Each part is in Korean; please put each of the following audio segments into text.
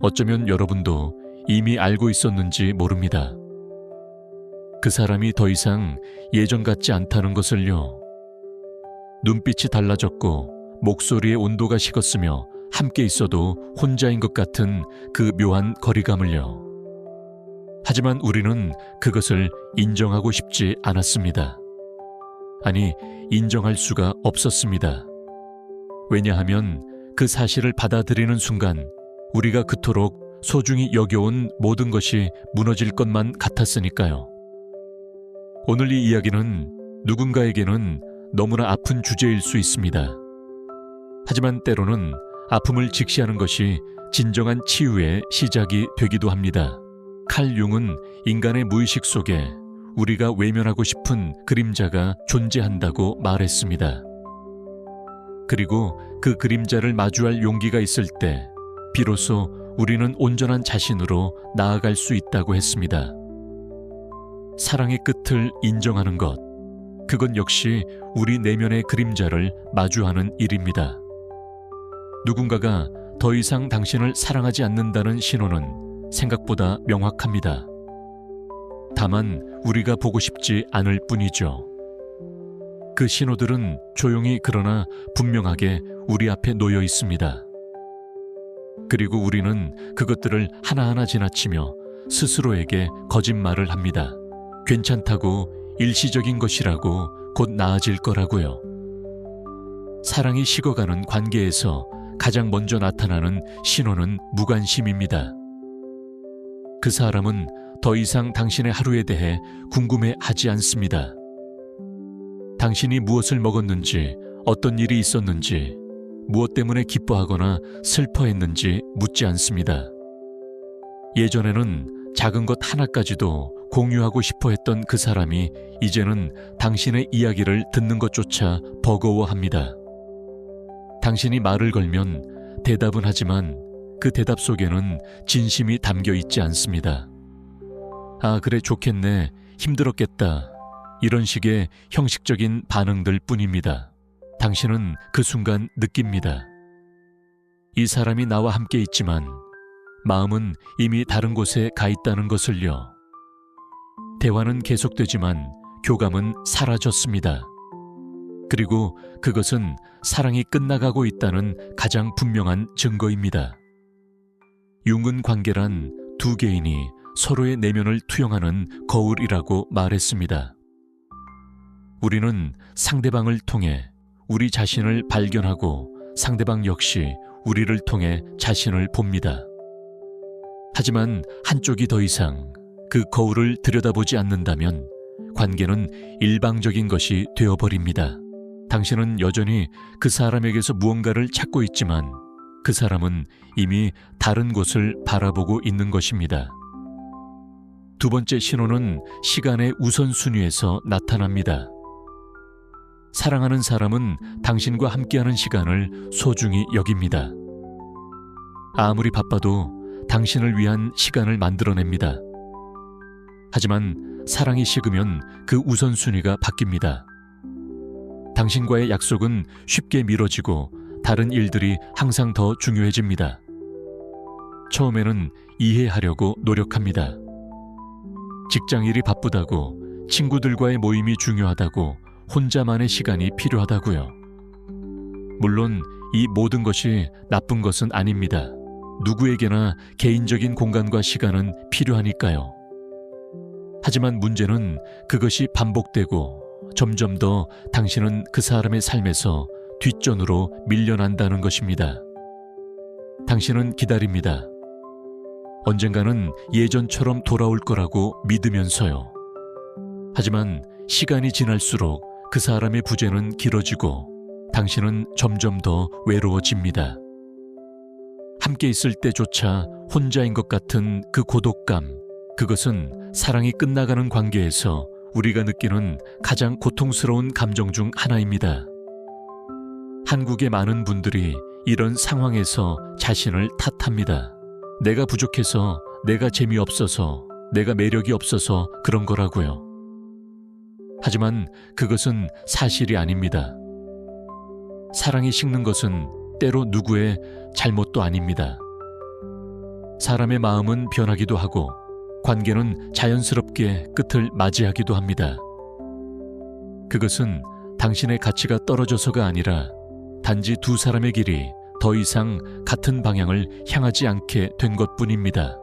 어쩌면 여러분도 이미 알고 있었는지 모릅니다. 그 사람이 더 이상 예전 같지 않다는 것을요. 눈빛이 달라졌고 목소리의 온도가 식었으며 함께 있어도 혼자인 것 같은 그 묘한 거리감을요. 하지만 우리는 그것을 인정하고 싶지 않았습니다. 아니, 인정할 수가 없었습니다. 왜냐하면 그 사실을 받아들이는 순간 우리가 그토록 소중히 여겨온 모든 것이 무너질 것만 같았으니까요. 오늘 이 이야기는 누군가에게는 너무나 아픈 주제일 수 있습니다. 하지만 때로는 아픔을 직시하는 것이 진정한 치유의 시작이 되기도 합니다. 칼 융은 인간의 무의식 속에 우리가 외면하고 싶은 그림자가 존재한다고 말했습니다. 그리고 그 그림자를 마주할 용기가 있을 때 비로소 우리는 온전한 자신으로 나아갈 수 있다고 했습니다. 사랑의 끝을 인정하는 것, 그건 역시 우리 내면의 그림자를 마주하는 일입니다. 누군가가 더 이상 당신을 사랑하지 않는다는 신호는 생각보다 명확합니다. 다만 우리가 보고 싶지 않을 뿐이죠. 그 신호들은 조용히 그러나 분명하게 우리 앞에 놓여 있습니다. 그리고 우리는 그것들을 하나하나 지나치며 스스로에게 거짓말을 합니다. 괜찮다고, 일시적인 것이라고, 곧 나아질 거라고요. 사랑이 식어가는 관계에서 가장 먼저 나타나는 신호는 무관심입니다. 그 사람은 더 이상 당신의 하루에 대해 궁금해하지 않습니다. 당신이 무엇을 먹었는지, 어떤 일이 있었는지, 무엇 때문에 기뻐하거나 슬퍼했는지 묻지 않습니다. 예전에는 작은 것 하나까지도 공유하고 싶어 했던 그 사람이 이제는 당신의 이야기를 듣는 것조차 버거워합니다. 당신이 말을 걸면 대답은 하지만 그 대답 속에는 진심이 담겨 있지 않습니다. 아, 그래, 좋겠네, 힘들었겠다, 이런 식의 형식적인 반응들 뿐입니다. 당신은 그 순간 느낍니다. 이 사람이 나와 함께 있지만 마음은 이미 다른 곳에 가 있다는 것을요. 대화는 계속되지만 교감은 사라졌습니다. 그리고 그것은 사랑이 끝나가고 있다는 가장 분명한 증거입니다. 융은 관계란 두 개인이 서로의 내면을 투영하는 거울이라고 말했습니다. 우리는 상대방을 통해 우리 자신을 발견하고 상대방 역시 우리를 통해 자신을 봅니다. 하지만 한쪽이 더 이상 그 거울을 들여다보지 않는다면 관계는 일방적인 것이 되어버립니다. 당신은 여전히 그 사람에게서 무언가를 찾고 있지만 그 사람은 이미 다른 곳을 바라보고 있는 것입니다. 두 번째 신호는 시간의 우선순위에서 나타납니다. 사랑하는 사람은 당신과 함께하는 시간을 소중히 여깁니다. 아무리 바빠도 당신을 위한 시간을 만들어냅니다. 하지만 사랑이 식으면 그 우선순위가 바뀝니다. 당신과의 약속은 쉽게 미뤄지고 다른 일들이 항상 더 중요해집니다. 처음에는 이해하려고 노력합니다. 직장일이 바쁘다고, 친구들과의 모임이 중요하다고, 혼자만의 시간이 필요하다고요. 물론 이 모든 것이 나쁜 것은 아닙니다. 누구에게나 개인적인 공간과 시간은 필요하니까요. 하지만 문제는 그것이 반복되고 점점 더 당신은 그 사람의 삶에서 뒷전으로 밀려난다는 것입니다. 당신은 기다립니다. 언젠가는 예전처럼 돌아올 거라고 믿으면서요. 하지만 시간이 지날수록 그 사람의 부재는 길어지고 당신은 점점 더 외로워집니다. 함께 있을 때조차 혼자인 것 같은 그 고독감, 그것은 사랑이 끝나가는 관계에서 우리가 느끼는 가장 고통스러운 감정 중 하나입니다. 한국의 많은 분들이 이런 상황에서 자신을 탓합니다. 내가 부족해서, 내가 재미없어서, 내가 매력이 없어서 그런 거라고요. 하지만 그것은 사실이 아닙니다. 사랑이 식는 것은 때로 누구의 잘못도 아닙니다. 사람의 마음은 변하기도 하고 관계는 자연스럽게 끝을 맞이하기도 합니다. 그것은 당신의 가치가 떨어져서가 아니라 단지 두 사람의 길이 더 이상 같은 방향을 향하지 않게 된 것뿐입니다.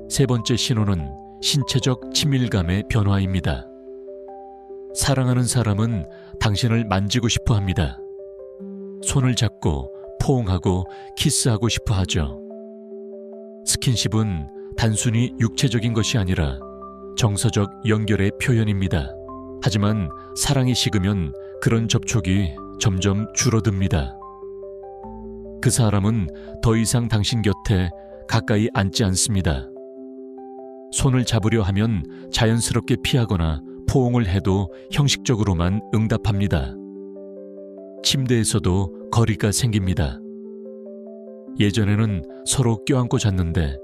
세 번째 신호는 신체적 친밀감의 변화입니다. 사랑하는 사람은 당신을 만지고 싶어 합니다. 손을 잡고 포옹하고 키스하고 싶어 하죠. 스킨십은 단순히 육체적인 것이 아니라 정서적 연결의 표현입니다. 하지만 사랑이 식으면 그런 접촉이 점점 줄어듭니다. 그 사람은 더 이상 당신 곁에 가까이 앉지 않습니다. 손을 잡으려 하면 자연스럽게 피하거나 포옹을 해도 형식적으로만 응답합니다. 침대에서도 거리가 생깁니다. 예전에는 서로 껴안고 잤는데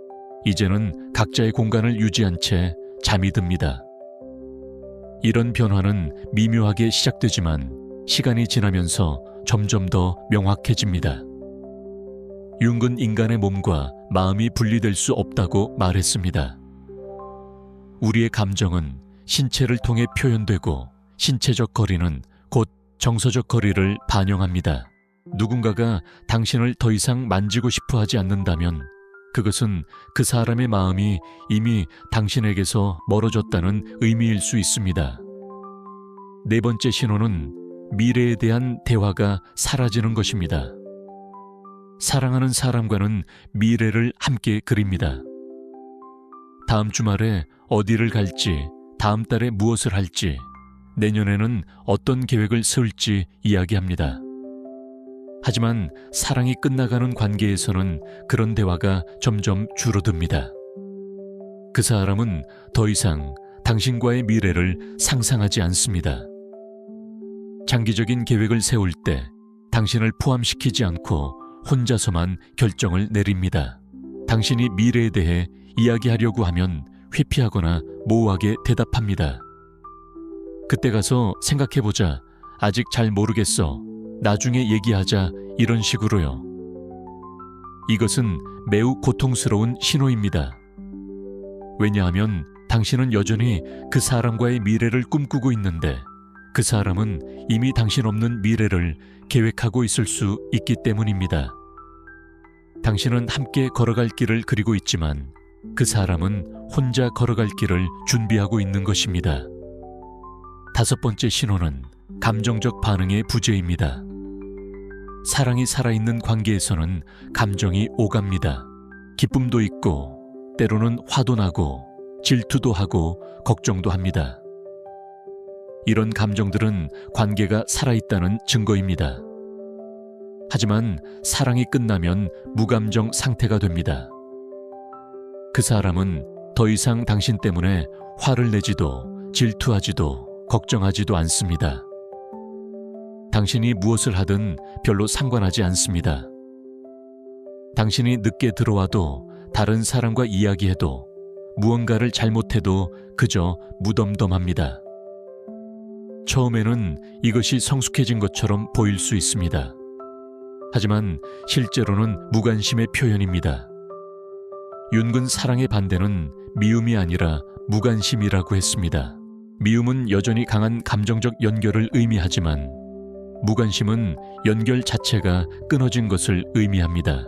이제는 각자의 공간을 유지한 채 잠이 듭니다. 이런 변화는 미묘하게 시작되지만 시간이 지나면서 점점 더 명확해집니다. 융은 인간의 몸과 마음이 분리될 수 없다고 말했습니다. 우리의 감정은 신체를 통해 표현되고 신체적 거리는 곧 정서적 거리를 반영합니다. 누군가가 당신을 더 이상 만지고 싶어 하지 않는다면 그것은 그 사람의 마음이 이미 당신에게서 멀어졌다는 의미일 수 있습니다. 네 번째 신호는 미래에 대한 대화가 사라지는 것입니다. 사랑하는 사람과는 미래를 함께 그립니다. 다음 주말에 어디를 갈지, 다음 달에 무엇을 할지, 내년에는 어떤 계획을 세울지 이야기합니다. 하지만 사랑이 끝나가는 관계에서는 그런 대화가 점점 줄어듭니다. 그 사람은 더 이상 당신과의 미래를 상상하지 않습니다. 장기적인 계획을 세울 때 당신을 포함시키지 않고 혼자서만 결정을 내립니다. 당신이 미래에 대해 이야기하려고 하면 회피하거나 모호하게 대답합니다. 그때 가서 생각해보자. 아직 잘 모르겠어. 나중에 얘기하자. 이런 식으로요. 이것은 매우 고통스러운 신호입니다. 왜냐하면 당신은 여전히 그 사람과의 미래를 꿈꾸고 있는데 그 사람은 이미 당신 없는 미래를 계획하고 있을 수 있기 때문입니다. 당신은 함께 걸어갈 길을 그리고 있지만 그 사람은 혼자 걸어갈 길을 준비하고 있는 것입니다. 다섯 번째 신호는 감정적 반응의 부재입니다. 사랑이 살아있는 관계에서는 감정이 오갑니다. 기쁨도 있고 때로는 화도 나고 질투도 하고 걱정도 합니다. 이런 감정들은 관계가 살아있다는 증거입니다. 하지만 사랑이 끝나면 무감정 상태가 됩니다. 그 사람은 더 이상 당신 때문에 화를 내지도 질투하지도 걱정하지도 않습니다. 당신이 무엇을 하든 별로 상관하지 않습니다. 당신이 늦게 들어와도 다른 사람과 이야기해도 무언가를 잘못해도 그저 무덤덤합니다. 처음에는 이것이 성숙해진 것처럼 보일 수 있습니다. 하지만 실제로는 무관심의 표현입니다. 윤근 사랑의 반대는 미움이 아니라 무관심이라고 했습니다. 미움은 여전히 강한 감정적 연결을 의미하지만 무관심은 연결 자체가 끊어진 것을 의미합니다.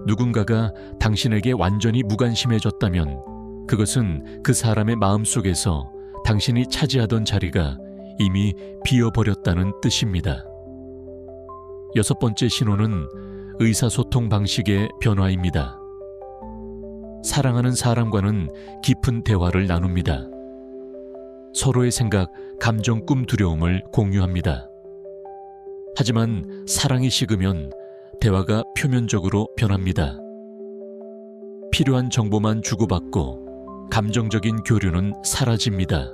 누군가가 당신에게 완전히 무관심해졌다면 그것은 그 사람의 마음속에서 당신이 차지하던 자리가 이미 비어버렸다는 뜻입니다. 여섯 번째 신호는 의사소통 방식의 변화입니다. 사랑하는 사람과는 깊은 대화를 나눕니다. 서로의 생각, 감정, 꿈, 두려움을 공유합니다. 하지만 사랑이 식으면 대화가 표면적으로 변합니다. 필요한 정보만 주고받고 감정적인 교류는 사라집니다.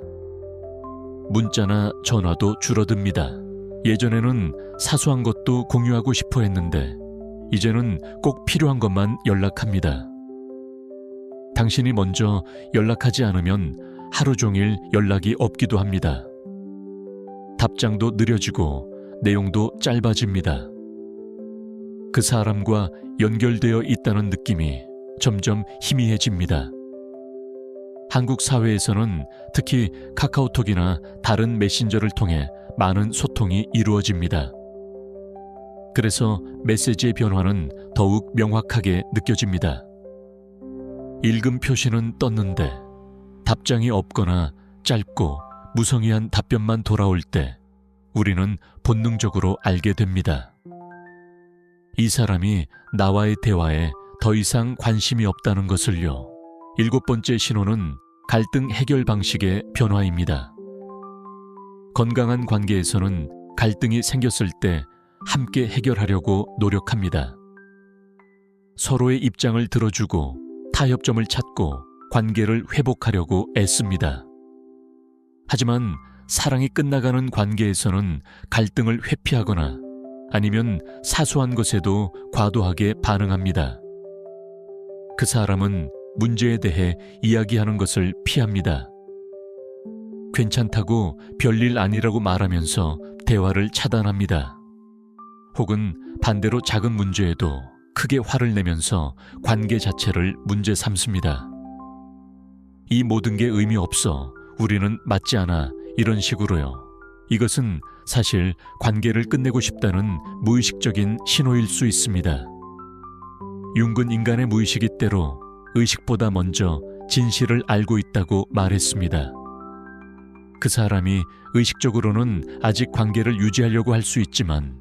문자나 전화도 줄어듭니다. 예전에는 사소한 것도 공유하고 싶어 했는데 이제는 꼭 필요한 것만 연락합니다. 당신이 먼저 연락하지 않으면 하루 종일 연락이 없기도 합니다. 답장도 느려지고 내용도 짧아집니다. 그 사람과 연결되어 있다는 느낌이 점점 희미해집니다. 한국 사회에서는 특히 카카오톡이나 다른 메신저를 통해 많은 소통이 이루어집니다. 그래서 메시지의 변화는 더욱 명확하게 느껴집니다. 읽음 표시는 떴는데 답장이 없거나 짧고 무성의한 답변만 돌아올 때 우리는 본능적으로 알게 됩니다. 이 사람이 나와의 대화에 더 이상 관심이 없다는 것을요. 7번째 신호는 갈등 해결 방식의 변화입니다. 건강한 관계에서는 갈등이 생겼을 때 함께 해결하려고 노력합니다. 서로의 입장을 들어주고 타협점을 찾고 관계를 회복하려고 애씁니다. 하지만 사랑이 끝나가는 관계에서는 갈등을 회피하거나 아니면 사소한 것에도 과도하게 반응합니다. 그 사람은 문제에 대해 이야기하는 것을 피합니다. 괜찮다고 별일 아니라고 말하면서 대화를 차단합니다. 혹은 반대로 작은 문제에도 크게 화를 내면서 관계 자체를 문제 삼습니다. 이 모든 게 의미 없어, 우리는 맞지 않아, 이런 식으로요. 이것은 사실 관계를 끝내고 싶다는 무의식적인 신호일 수 있습니다. 융은 인간의 무의식이 때로 의식보다 먼저 진실을 알고 있다고 말했습니다. 그 사람이 의식적으로는 아직 관계를 유지하려고 할 수 있지만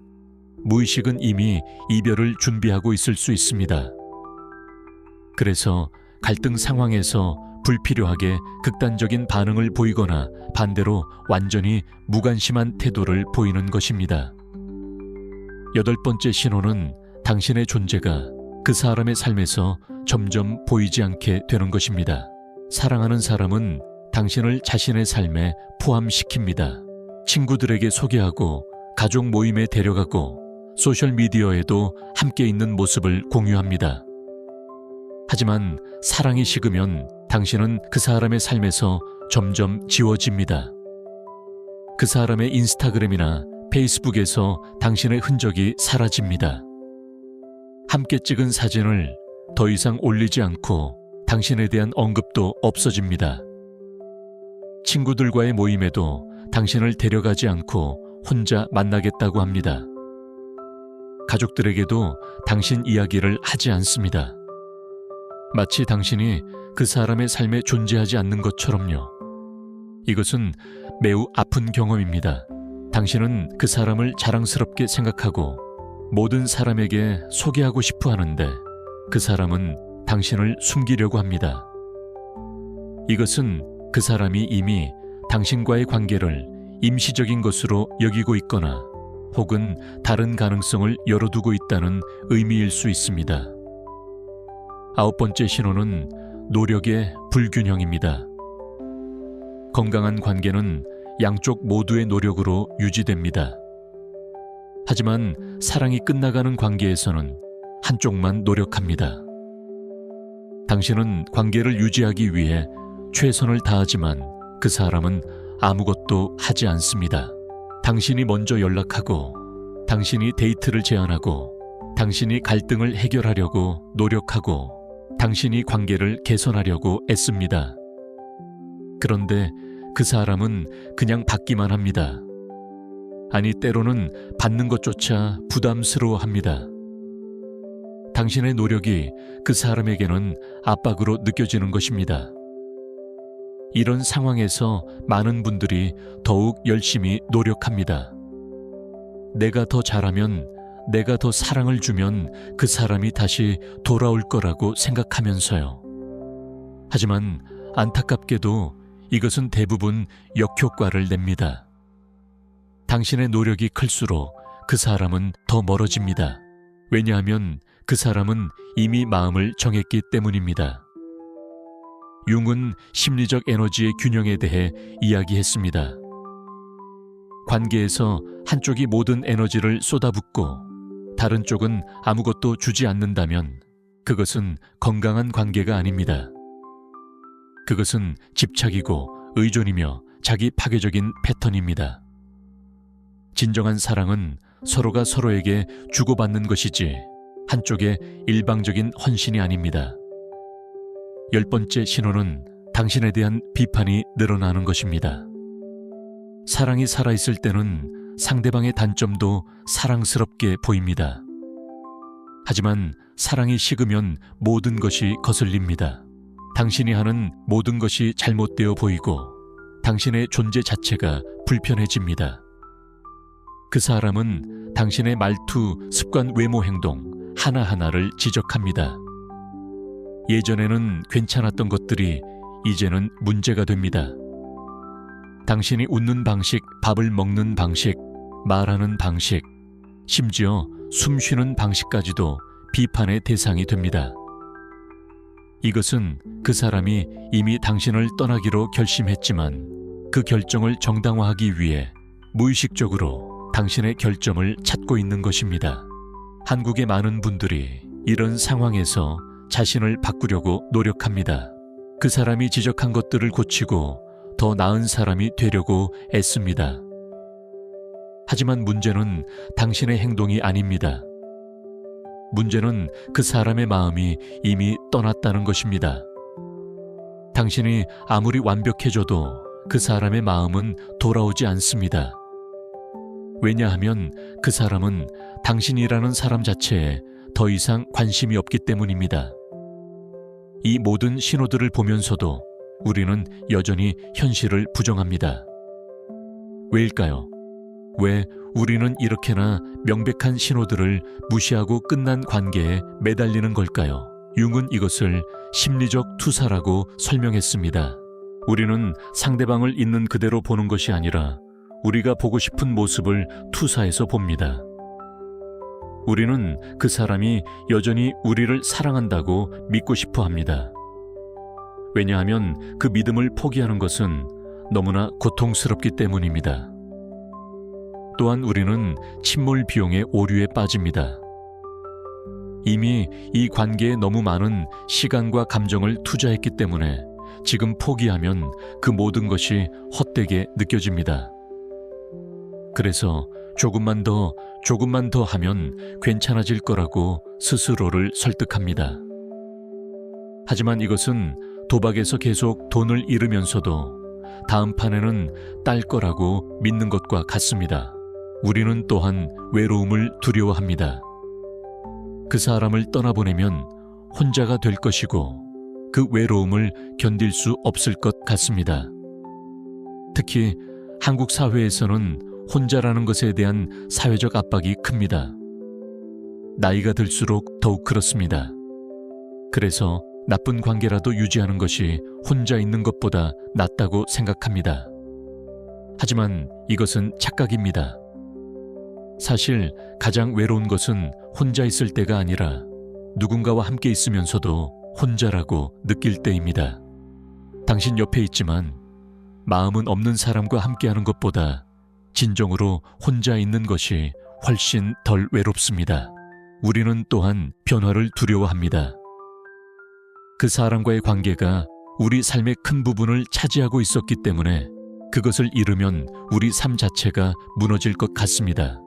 무의식은 이미 이별을 준비하고 있을 수 있습니다. 그래서 갈등 상황에서 불필요하게 극단적인 반응을 보이거나 반대로 완전히 무관심한 태도를 보이는 것입니다. 8번째 신호는 당신의 존재가 그 사람의 삶에서 점점 보이지 않게 되는 것입니다. 사랑하는 사람은 당신을 자신의 삶에 포함시킵니다. 친구들에게 소개하고 가족 모임에 데려가고 소셜미디어에도 함께 있는 모습을 공유합니다. 하지만 사랑이 식으면 당신은 그 사람의 삶에서 점점 지워집니다. 그 사람의 인스타그램이나 페이스북에서 당신의 흔적이 사라집니다. 함께 찍은 사진을 더 이상 올리지 않고 당신에 대한 언급도 없어집니다. 친구들과의 모임에도 당신을 데려가지 않고 혼자 만나겠다고 합니다. 가족들에게도 당신 이야기를 하지 않습니다. 마치 당신이 그 사람의 삶에 존재하지 않는 것처럼요. 이것은 매우 아픈 경험입니다. 당신은 그 사람을 자랑스럽게 생각하고 모든 사람에게 소개하고 싶어 하는데 그 사람은 당신을 숨기려고 합니다. 이것은 그 사람이 이미 당신과의 관계를 임시적인 것으로 여기고 있거나 혹은 다른 가능성을 열어두고 있다는 의미일 수 있습니다. 9번째 신호는 노력의 불균형입니다. 건강한 관계는 양쪽 모두의 노력으로 유지됩니다. 하지만 사랑이 끝나가는 관계에서는 한쪽만 노력합니다. 당신은 관계를 유지하기 위해 최선을 다하지만 그 사람은 아무것도 하지 않습니다. 당신이 먼저 연락하고 당신이 데이트를 제안하고 당신이 갈등을 해결하려고 노력하고 당신이 관계를 개선하려고 애씁니다. 그런데 그 사람은 그냥 받기만 합니다. 아니, 때로는 받는 것조차 부담스러워합니다. 당신의 노력이 그 사람에게는 압박으로 느껴지는 것입니다. 이런 상황에서 많은 분들이 더욱 열심히 노력합니다. 내가 더 잘하면, 내가 더 사랑을 주면 그 사람이 다시 돌아올 거라고 생각하면서요. 하지만 안타깝게도 이것은 대부분 역효과를 냅니다. 당신의 노력이 클수록 그 사람은 더 멀어집니다. 왜냐하면 그 사람은 이미 마음을 정했기 때문입니다. 융은 심리적 에너지의 균형에 대해 이야기했습니다. 관계에서 한쪽이 모든 에너지를 쏟아붓고 다른 쪽은 아무것도 주지 않는다면 그것은 건강한 관계가 아닙니다. 그것은 집착이고 의존이며 자기 파괴적인 패턴입니다. 진정한 사랑은 서로가 서로에게 주고받는 것이지 한쪽의 일방적인 헌신이 아닙니다. 10번째 신호는 당신에 대한 비판이 늘어나는 것입니다. 사랑이 살아있을 때는 상대방의 단점도 사랑스럽게 보입니다. 하지만 사랑이 식으면 모든 것이 거슬립니다. 당신이 하는 모든 것이 잘못되어 보이고 당신의 존재 자체가 불편해집니다. 그 사람은 당신의 말투, 습관, 외모, 행동 하나하나를 지적합니다. 예전에는 괜찮았던 것들이 이제는 문제가 됩니다. 당신이 웃는 방식, 밥을 먹는 방식, 말하는 방식, 심지어 숨 쉬는 방식까지도 비판의 대상이 됩니다. 이것은 그 사람이 이미 당신을 떠나기로 결심했지만 그 결정을 정당화하기 위해 무의식적으로 당신의 결점을 찾고 있는 것입니다. 한국의 많은 분들이 이런 상황에서 자신을 바꾸려고 노력합니다. 그 사람이 지적한 것들을 고치고 더 나은 사람이 되려고 애씁니다. 하지만 문제는 당신의 행동이 아닙니다. 문제는 그 사람의 마음이 이미 떠났다는 것입니다. 당신이 아무리 완벽해져도 그 사람의 마음은 돌아오지 않습니다. 왜냐하면 그 사람은 당신이라는 사람 자체에 더 이상 관심이 없기 때문입니다. 이 모든 신호들을 보면서도 우리는 여전히 현실을 부정합니다. 왜일까요? 왜 우리는 이렇게나 명백한 신호들을 무시하고 끝난 관계에 매달리는 걸까요? 융은 이것을 심리적 투사라고 설명했습니다. 우리는 상대방을 있는 그대로 보는 것이 아니라 우리가 보고 싶은 모습을 투사해서 봅니다. 우리는 그 사람이 여전히 우리를 사랑한다고 믿고 싶어 합니다. 왜냐하면 그 믿음을 포기하는 것은 너무나 고통스럽기 때문입니다. 또한 우리는 침몰 비용의 오류에 빠집니다. 이미 이 관계에 너무 많은 시간과 감정을 투자했기 때문에 지금 포기하면 그 모든 것이 헛되게 느껴집니다. 그래서 조금만 더 하면 괜찮아질 거라고 스스로를 설득합니다. 하지만 이것은 도박에서 계속 돈을 잃으면서도 다음 판에는 딸 거라고 믿는 것과 같습니다. 우리는 또한 외로움을 두려워합니다. 그 사람을 떠나보내면 혼자가 될 것이고 그 외로움을 견딜 수 없을 것 같습니다. 특히 한국 사회에서는 혼자라는 것에 대한 사회적 압박이 큽니다. 나이가 들수록 더욱 그렇습니다. 그래서 나쁜 관계라도 유지하는 것이 혼자 있는 것보다 낫다고 생각합니다. 하지만 이것은 착각입니다. 사실 가장 외로운 것은 혼자 있을 때가 아니라 누군가와 함께 있으면서도 혼자라고 느낄 때입니다. 당신 옆에 있지만 마음은 없는 사람과 함께하는 것보다 진정으로 혼자 있는 것이 훨씬 덜 외롭습니다. 우리는 또한 변화를 두려워합니다. 그 사람과의 관계가 우리 삶의 큰 부분을 차지하고 있었기 때문에 그것을 잃으면 우리 삶 자체가 무너질 것 같습니다.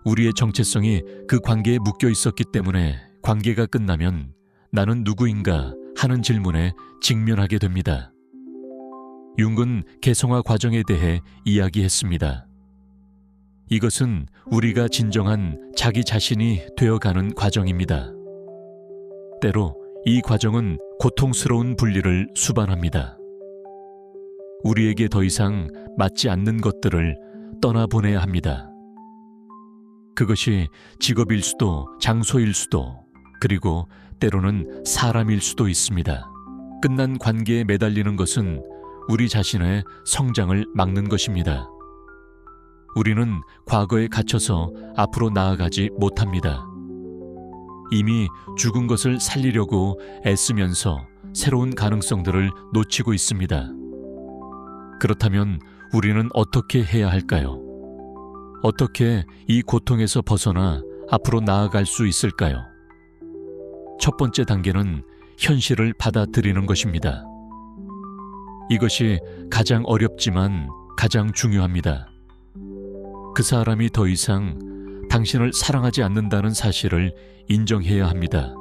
우리의 정체성이 그 관계에 묶여 있었기 때문에 관계가 끝나면 나는 누구인가 하는 질문에 직면하게 됩니다. 융은 개성화 과정에 대해 이야기했습니다. 이것은 우리가 진정한 자기 자신이 되어가는 과정입니다. 때로 이 과정은 고통스러운 분리를 수반합니다. 우리에게 더 이상 맞지 않는 것들을 떠나보내야 합니다. 그것이 직업일 수도 장소일 수도 그리고 때로는 사람일 수도 있습니다. 끝난 관계에 매달리는 것은 우리 자신의 성장을 막는 것입니다. 우리는 과거에 갇혀서 앞으로 나아가지 못합니다. 이미 죽은 것을 살리려고 애쓰면서 새로운 가능성들을 놓치고 있습니다. 그렇다면 우리는 어떻게 해야 할까요? 어떻게 이 고통에서 벗어나 앞으로 나아갈 수 있을까요? 첫 번째 단계는 현실을 받아들이는 것입니다. 이것이 가장 어렵지만 가장 중요합니다. 그 사람이 더 이상 당신을 사랑하지 않는다는 사실을 인정해야 합니다.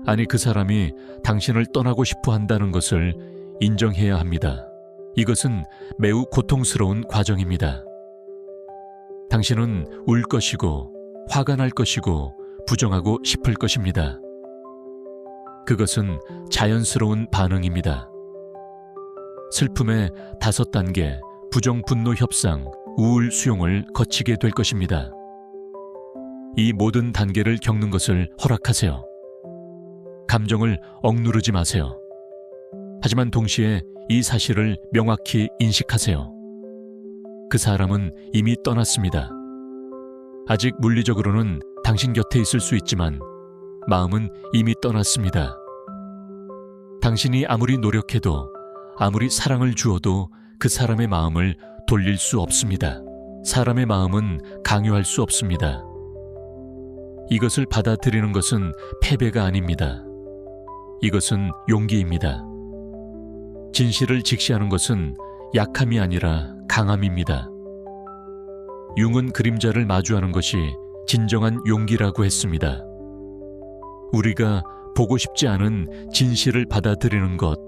아니, 그 사람이 당신을 떠나고 싶어 한다는 것을 인정해야 합니다. 이것은 매우 고통스러운 과정입니다. 당신은 울 것이고 화가 날 것이고 부정하고 싶을 것입니다. 그것은 자연스러운 반응입니다. 슬픔의 5단계, 부정, 분노, 협상, 우울, 수용을 거치게 될 것입니다. 이 모든 단계를 겪는 것을 허락하세요. 감정을 억누르지 마세요. 하지만 동시에 이 사실을 명확히 인식하세요. 그 사람은 이미 떠났습니다. 아직 물리적으로는 당신 곁에 있을 수 있지만 마음은 이미 떠났습니다. 당신이 아무리 노력해도, 아무리 사랑을 주어도 그 사람의 마음을 돌릴 수 없습니다. 사람의 마음은 강요할 수 없습니다. 이것을 받아들이는 것은 패배가 아닙니다. 이것은 용기입니다. 진실을 직시하는 것은 약함이 아니라 강함입니다. 융은 그림자를 마주하는 것이 진정한 용기라고 했습니다. 우리가 보고 싶지 않은 진실을 받아들이는 것,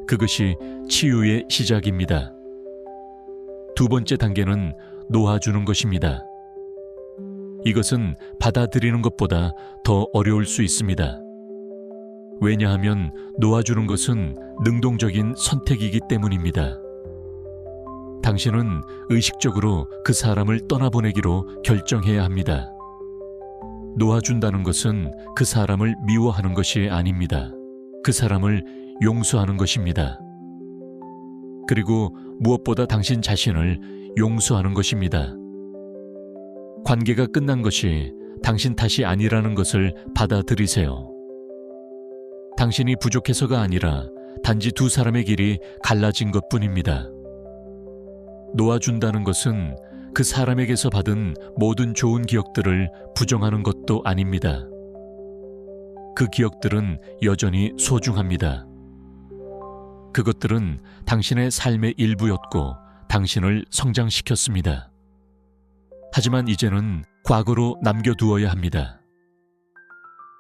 그것이 치유의 시작입니다. 2번째 단계는 놓아주는 것입니다. 이것은 받아들이는 것보다 더 어려울 수 있습니다. 왜냐하면 놓아주는 것은 능동적인 선택이기 때문입니다. 당신은 의식적으로 그 사람을 떠나보내기로 결정해야 합니다. 놓아준다는 것은 그 사람을 미워하는 것이 아닙니다. 그 사람을 용서하는 것입니다. 그리고 무엇보다 당신 자신을 용서하는 것입니다. 관계가 끝난 것이 당신 탓이 아니라는 것을 받아들이세요. 당신이 부족해서가 아니라 단지 2 사람의 길이 갈라진 것뿐입니다. 놓아준다는 것은 그 사람에게서 받은 모든 좋은 기억들을 부정하는 것도 아닙니다. 그 기억들은 여전히 소중합니다. 그것들은 당신의 삶의 일부였고 당신을 성장시켰습니다. 하지만 이제는 과거로 남겨두어야 합니다.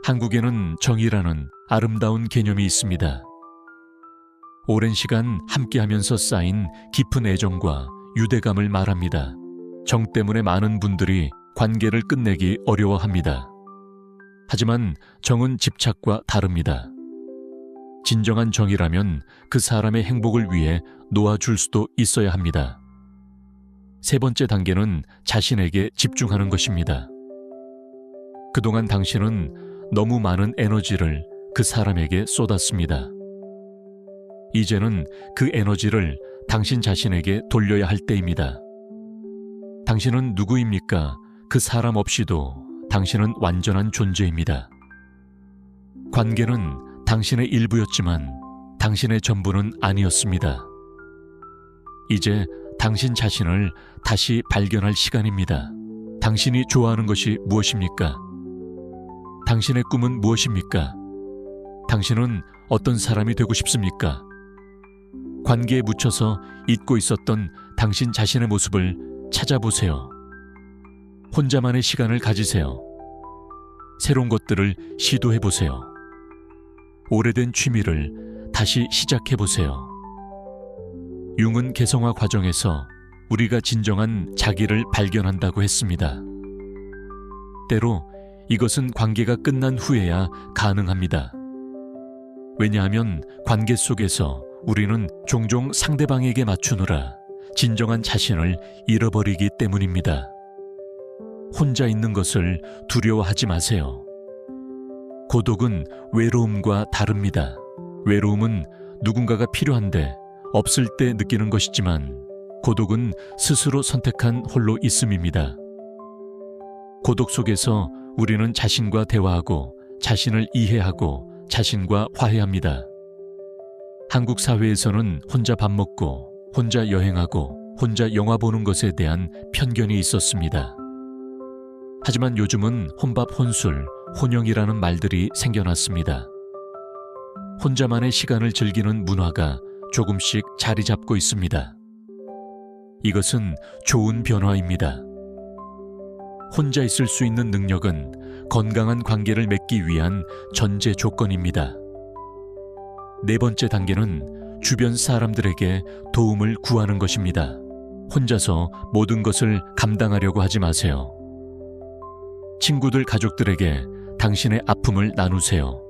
한국에는 정이라는 아름다운 개념이 있습니다. 오랜 시간 함께하면서 쌓인 깊은 애정과 유대감을 말합니다. 정 때문에 많은 분들이 관계를 끝내기 어려워합니다. 하지만 정은 집착과 다릅니다. 진정한 정이라면 그 사람의 행복을 위해 놓아줄 수도 있어야 합니다. 3번째 단계는 자신에게 집중하는 것입니다. 그동안 당신은 너무 많은 에너지를 그 사람에게 쏟았습니다. 이제는 그 에너지를 당신 자신에게 돌려야 할 때입니다. 당신은 누구입니까? 그 사람 없이도 당신은 완전한 존재입니다. 관계는 당신의 일부였지만 당신의 전부는 아니었습니다. 이제 당신 자신을 다시 발견할 시간입니다. 당신이 좋아하는 것이 무엇입니까? 당신의 꿈은 무엇입니까? 당신은 어떤 사람이 되고 싶습니까? 관계에 묻혀서 잊고 있었던 당신 자신의 모습을 찾아보세요. 혼자만의 시간을 가지세요. 새로운 것들을 시도해보세요. 오래된 취미를 다시 시작해보세요. 융은 개성화 과정에서 우리가 진정한 자기를 발견한다고 했습니다. 때로 이것은 관계가 끝난 후에야 가능합니다. 왜냐하면 관계 속에서 우리는 종종 상대방에게 맞추느라 진정한 자신을 잃어버리기 때문입니다. 혼자 있는 것을 두려워하지 마세요. 고독은 외로움과 다릅니다. 외로움은 누군가가 필요한데 없을 때 느끼는 것이지만 고독은 스스로 선택한 홀로 있음입니다. 고독 속에서 우리는 자신과 대화하고 자신을 이해하고 자신과 화해합니다. 한국 사회에서는 혼자 밥 먹고 혼자 여행하고 혼자 영화 보는 것에 대한 편견이 있었습니다. 하지만 요즘은 혼밥, 혼술, 혼영이라는 말들이 생겨났습니다. 혼자만의 시간을 즐기는 문화가 조금씩 자리 잡고 있습니다. 이것은 좋은 변화입니다. 혼자 있을 수 있는 능력은 건강한 관계를 맺기 위한 전제 조건입니다. 네 번째 단계는 주변 사람들에게 도움을 구하는 것입니다. 혼자서 모든 것을 감당하려고 하지 마세요. 친구들, 가족들에게 당신의 아픔을 나누세요.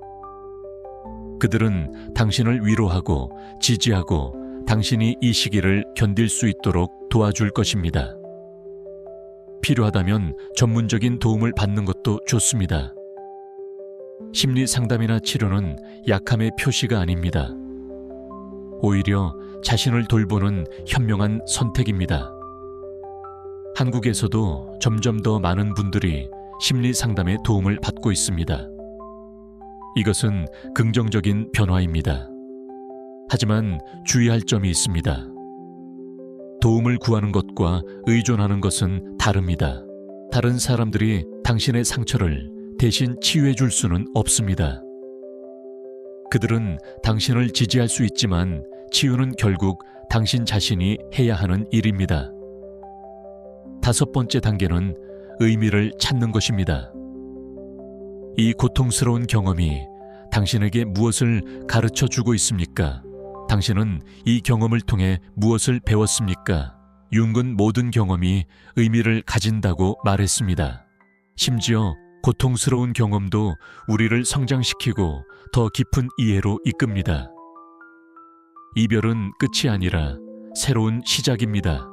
그들은 당신을 위로하고 지지하고 당신이 이 시기를 견딜 수 있도록 도와줄 것입니다. 필요하다면 전문적인 도움을 받는 것도 좋습니다. 심리 상담이나 치료는 약함의 표시가 아닙니다. 오히려 자신을 돌보는 현명한 선택입니다. 한국에서도 점점 더 많은 분들이 심리 상담의 도움을 받고 있습니다. 이것은 긍정적인 변화입니다. 하지만 주의할 점이 있습니다. 도움을 구하는 것과 의존하는 것은 다릅니다. 다른 사람들이 당신의 상처를 대신 치유해 줄 수는 없습니다. 그들은 당신을 지지할 수 있지만 치유는 결국 당신 자신이 해야 하는 일입니다. 다섯 번째 단계는 의미를 찾는 것입니다. 이 고통스러운 경험이 당신에게 무엇을 가르쳐 주고 있습니까? 당신은 이 경험을 통해 무엇을 배웠습니까? 융은 모든 경험이 의미를 가진다고 말했습니다. 심지어 고통스러운 경험도 우리를 성장시키고 더 깊은 이해로 이끕니다. 이별은 끝이 아니라 새로운 시작입니다.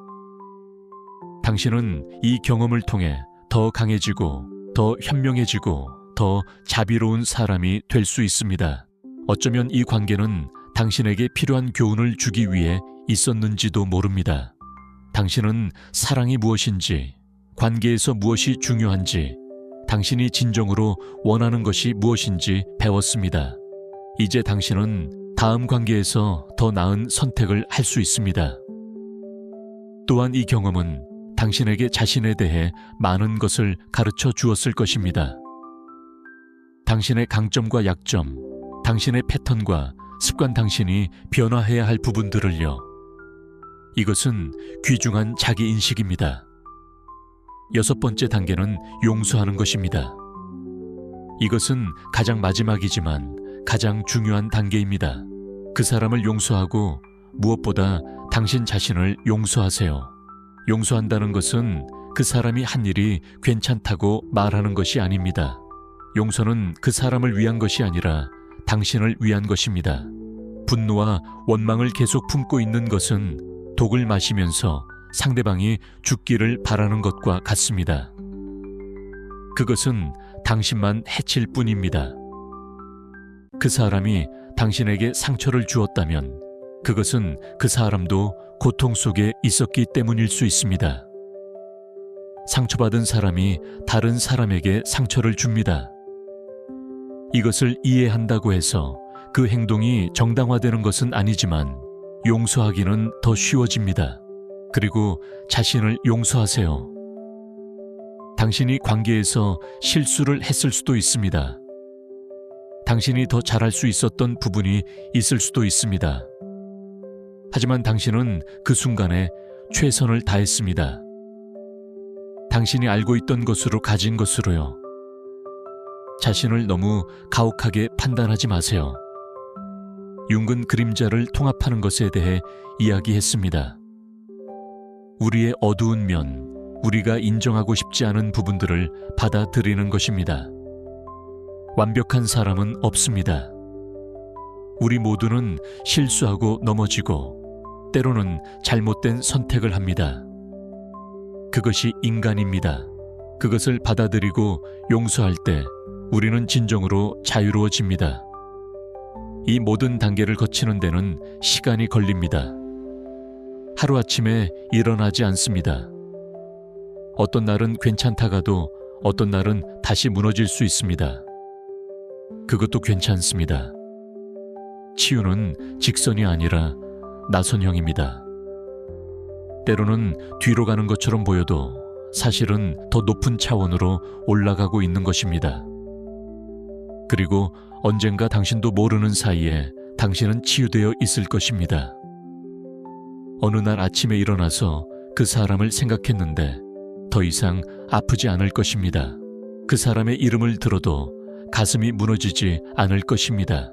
당신은 이 경험을 통해 더 강해지고 더 현명해지고 더 자비로운 사람이 될 수 있습니다. 어쩌면 이 관계는 당신에게 필요한 교훈을 주기 위해 있었는지도 모릅니다. 당신은 사랑이 무엇인지, 관계에서 무엇이 중요한지, 당신이 진정으로 원하는 것이 무엇인지 배웠습니다. 이제 당신은 다음 관계에서 더 나은 선택을 할 수 있습니다. 또한 이 경험은 당신에게 자신에 대해 많은 것을 가르쳐 주었을 것입니다. 당신의 강점과 약점, 당신의 패턴과 습관, 당신이 변화해야 할 부분들을요. 이것은 귀중한 자기인식입니다. 여섯 번째 단계는 용서하는 것입니다. 이것은 가장 마지막이지만 가장 중요한 단계입니다. 그 사람을 용서하고 무엇보다 당신 자신을 용서하세요. 용서한다는 것은 그 사람이 한 일이 괜찮다고 말하는 것이 아닙니다. 용서는 그 사람을 위한 것이 아니라 당신을 위한 것입니다. 분노와 원망을 계속 품고 있는 것은 독을 마시면서 상대방이 죽기를 바라는 것과 같습니다. 그것은 당신만 해칠 뿐입니다. 그 사람이 당신에게 상처를 주었다면 그것은 그 사람도 고통 속에 있었기 때문일 수 있습니다. 상처받은 사람이 다른 사람에게 상처를 줍니다. 이것을 이해한다고 해서 그 행동이 정당화되는 것은 아니지만 용서하기는 더 쉬워집니다. 그리고 자신을 용서하세요. 당신이 관계에서 실수를 했을 수도 있습니다. 당신이 더 잘할 수 있었던 부분이 있을 수도 있습니다. 하지만 당신은 그 순간에 최선을 다했습니다. 당신이 알고 있던 것으로 가진 것으로요. 자신을 너무 가혹하게 판단하지 마세요. 융은 그림자를 통합하는 것에 대해 이야기했습니다. 우리의 어두운 면, 우리가 인정하고 싶지 않은 부분들을 받아들이는 것입니다. 완벽한 사람은 없습니다. 우리 모두는 실수하고 넘어지고 때로는 잘못된 선택을 합니다. 그것이 인간입니다. 그것을 받아들이고 용서할 때 우리는 진정으로 자유로워집니다. 이 모든 단계를 거치는 데는 시간이 걸립니다. 하루아침에 일어나지 않습니다. 어떤 날은 괜찮다가도 어떤 날은 다시 무너질 수 있습니다. 그것도 괜찮습니다. 치유는 직선이 아니라 나선형입니다. 때로는 뒤로 가는 것처럼 보여도 사실은 더 높은 차원으로 올라가고 있는 것입니다. 그리고 언젠가 당신도 모르는 사이에 당신은 치유되어 있을 것입니다. 어느 날 아침에 일어나서 그 사람을 생각했는데 더 이상 아프지 않을 것입니다. 그 사람의 이름을 들어도 가슴이 무너지지 않을 것입니다.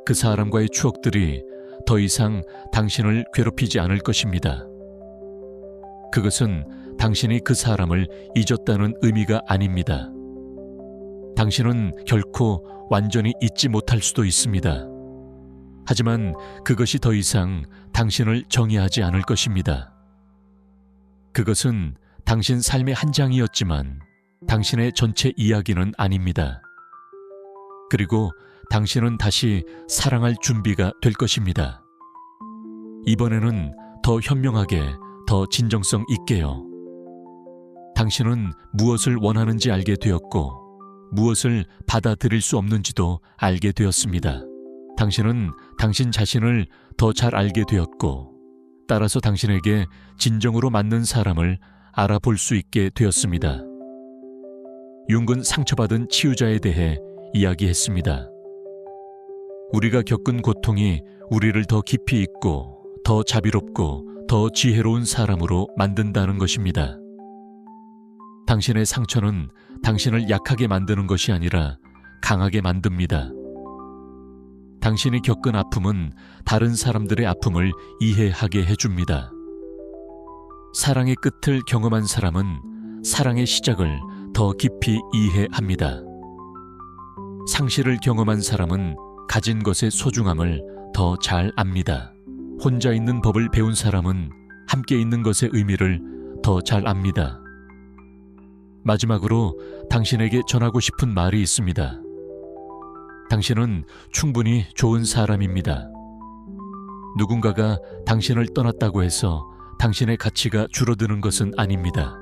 그 사람과의 추억들이 더 이상 당신을 괴롭히지 않을 것입니다. 그것은 당신이 그 사람을 잊었다는 의미가 아닙니다. 당신은 결코 완전히 잊지 못할 수도 있습니다. 하지만 그것이 더 이상 당신을 정의하지 않을 것입니다. 그것은 당신 삶의 한 장이었지만 당신의 전체 이야기는 아닙니다. 그리고 당신은 다시 사랑할 준비가 될 것입니다. 이번에는 더 현명하게, 더 진정성 있게요. 당신은 무엇을 원하는지 알게 되었고 무엇을 받아들일 수 없는지도 알게 되었습니다. 당신은 당신 자신을 더 잘 알게 되었고 따라서 당신에게 진정으로 맞는 사람을 알아볼 수 있게 되었습니다. 융은 상처받은 치유자에 대해 이야기했습니다. 우리가 겪은 고통이 우리를 더 깊이 있고 더 자비롭고 더 지혜로운 사람으로 만든다는 것입니다. 당신의 상처는 당신을 약하게 만드는 것이 아니라 강하게 만듭니다. 당신이 겪은 아픔은 다른 사람들의 아픔을 이해하게 해줍니다. 사랑의 끝을 경험한 사람은 사랑의 시작을 더 깊이 이해합니다. 상실을 경험한 사람은 가진 것의 소중함을 더 잘 압니다. 혼자 있는 법을 배운 사람은 함께 있는 것의 의미를 더 잘 압니다. 마지막으로 당신에게 전하고 싶은 말이 있습니다. 당신은 충분히 좋은 사람입니다. 누군가가 당신을 떠났다고 해서 당신의 가치가 줄어드는 것은 아닙니다.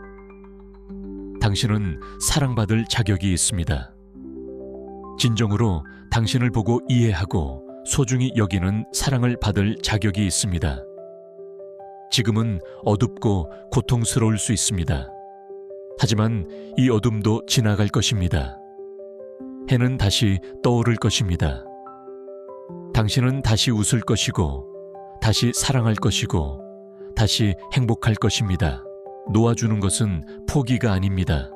당신은 사랑받을 자격이 있습니다. 진정으로 당신을 보고 이해하고 소중히 여기는 사랑을 받을 자격이 있습니다. 지금은 어둡고 고통스러울 수 있습니다. 하지만 이 어둠도 지나갈 것입니다. 해는 다시 떠오를 것입니다. 당신은 다시 웃을 것이고 다시 사랑할 것이고 다시 행복할 것입니다. 놓아주는 것은 포기가 아닙니다.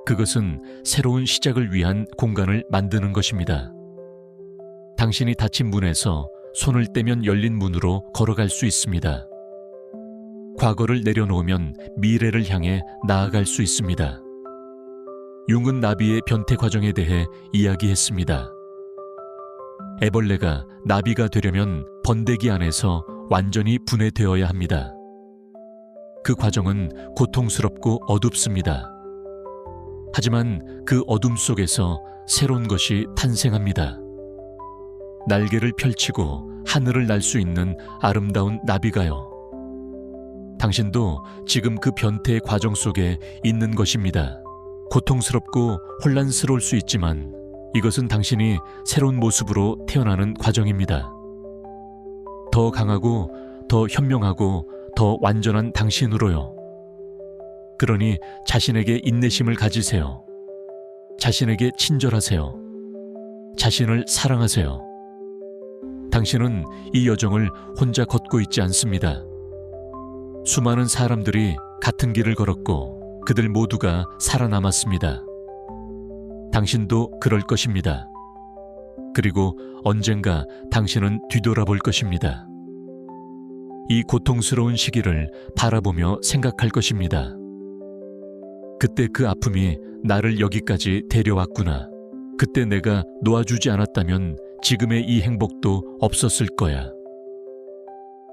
그것은 새로운 시작을 위한 공간을 만드는 것입니다. 당신이 닫힌 문에서 손을 떼면 열린 문으로 걸어갈 수 있습니다. 과거를 내려놓으면 미래를 향해 나아갈 수 있습니다. 융은 나비의 변태 과정에 대해 이야기했습니다. 애벌레가 나비가 되려면 번데기 안에서 완전히 분해되어야 합니다. 그 과정은 고통스럽고 어둡습니다. 하지만 그 어둠 속에서 새로운 것이 탄생합니다. 날개를 펼치고 하늘을 날 수 있는 아름다운 나비가요. 당신도 지금 그 변태의 과정 속에 있는 것입니다. 고통스럽고 혼란스러울 수 있지만 이것은 당신이 새로운 모습으로 태어나는 과정입니다. 더 강하고 더 현명하고 더 완전한 당신으로요. 그러니 자신에게 인내심을 가지세요. 자신에게 친절하세요. 자신을 사랑하세요. 당신은 이 여정을 혼자 걷고 있지 않습니다. 수많은 사람들이 같은 길을 걸었고 그들 모두가 살아남았습니다. 당신도 그럴 것입니다. 그리고 언젠가 당신은 뒤돌아볼 것입니다. 이 고통스러운 시기를 바라보며 생각할 것입니다. 그때 그 아픔이 나를 여기까지 데려왔구나. 그때 내가 놓아주지 않았다면 지금의 이 행복도 없었을 거야.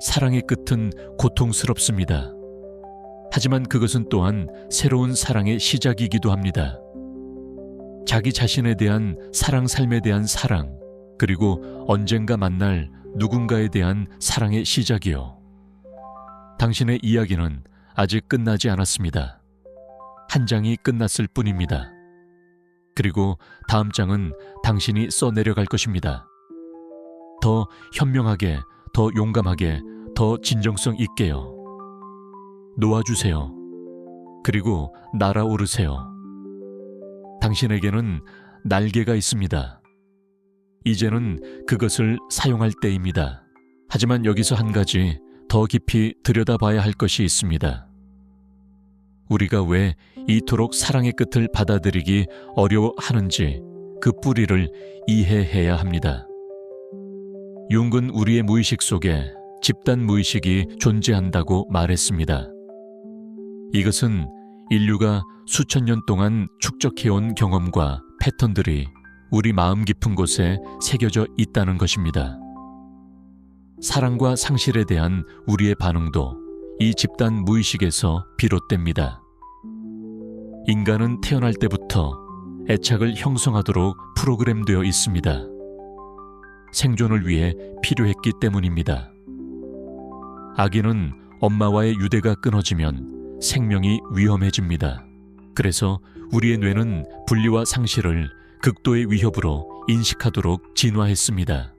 사랑의 끝은 고통스럽습니다. 하지만 그것은 또한 새로운 사랑의 시작이기도 합니다. 자기 자신에 대한 사랑, 삶에 대한 사랑, 그리고 언젠가 만날 누군가에 대한 사랑의 시작이요. 당신의 이야기는 아직 끝나지 않았습니다. 한 장이 끝났을 뿐입니다. 그리고 다음 장은 당신이 써내려갈 것입니다. 더 현명하게, 더 용감하게, 더 진정성 있게요. 놓아주세요. 그리고 날아오르세요. 당신에게는 날개가 있습니다. 이제는 그것을 사용할 때입니다. 하지만 여기서 한 가지 더 깊이 들여다봐야 할 것이 있습니다. 우리가 왜 이토록 사랑의 끝을 받아들이기 어려워하는지 그 뿌리를 이해해야 합니다. 융은 우리의 무의식 속에 집단 무의식이 존재한다고 말했습니다. 이것은 인류가 수천 년 동안 축적해온 경험과 패턴들이 우리 마음 깊은 곳에 새겨져 있다는 것입니다. 사랑과 상실에 대한 우리의 반응도 이 집단 무의식에서 비롯됩니다. 인간은 태어날 때부터 애착을 형성하도록 프로그램되어 있습니다. 생존을 위해 필요했기 때문입니다. 아기는 엄마와의 유대가 끊어지면 생명이 위험해집니다. 그래서 우리의 뇌는 분리와 상실을 극도의 위협으로 인식하도록 진화했습니다.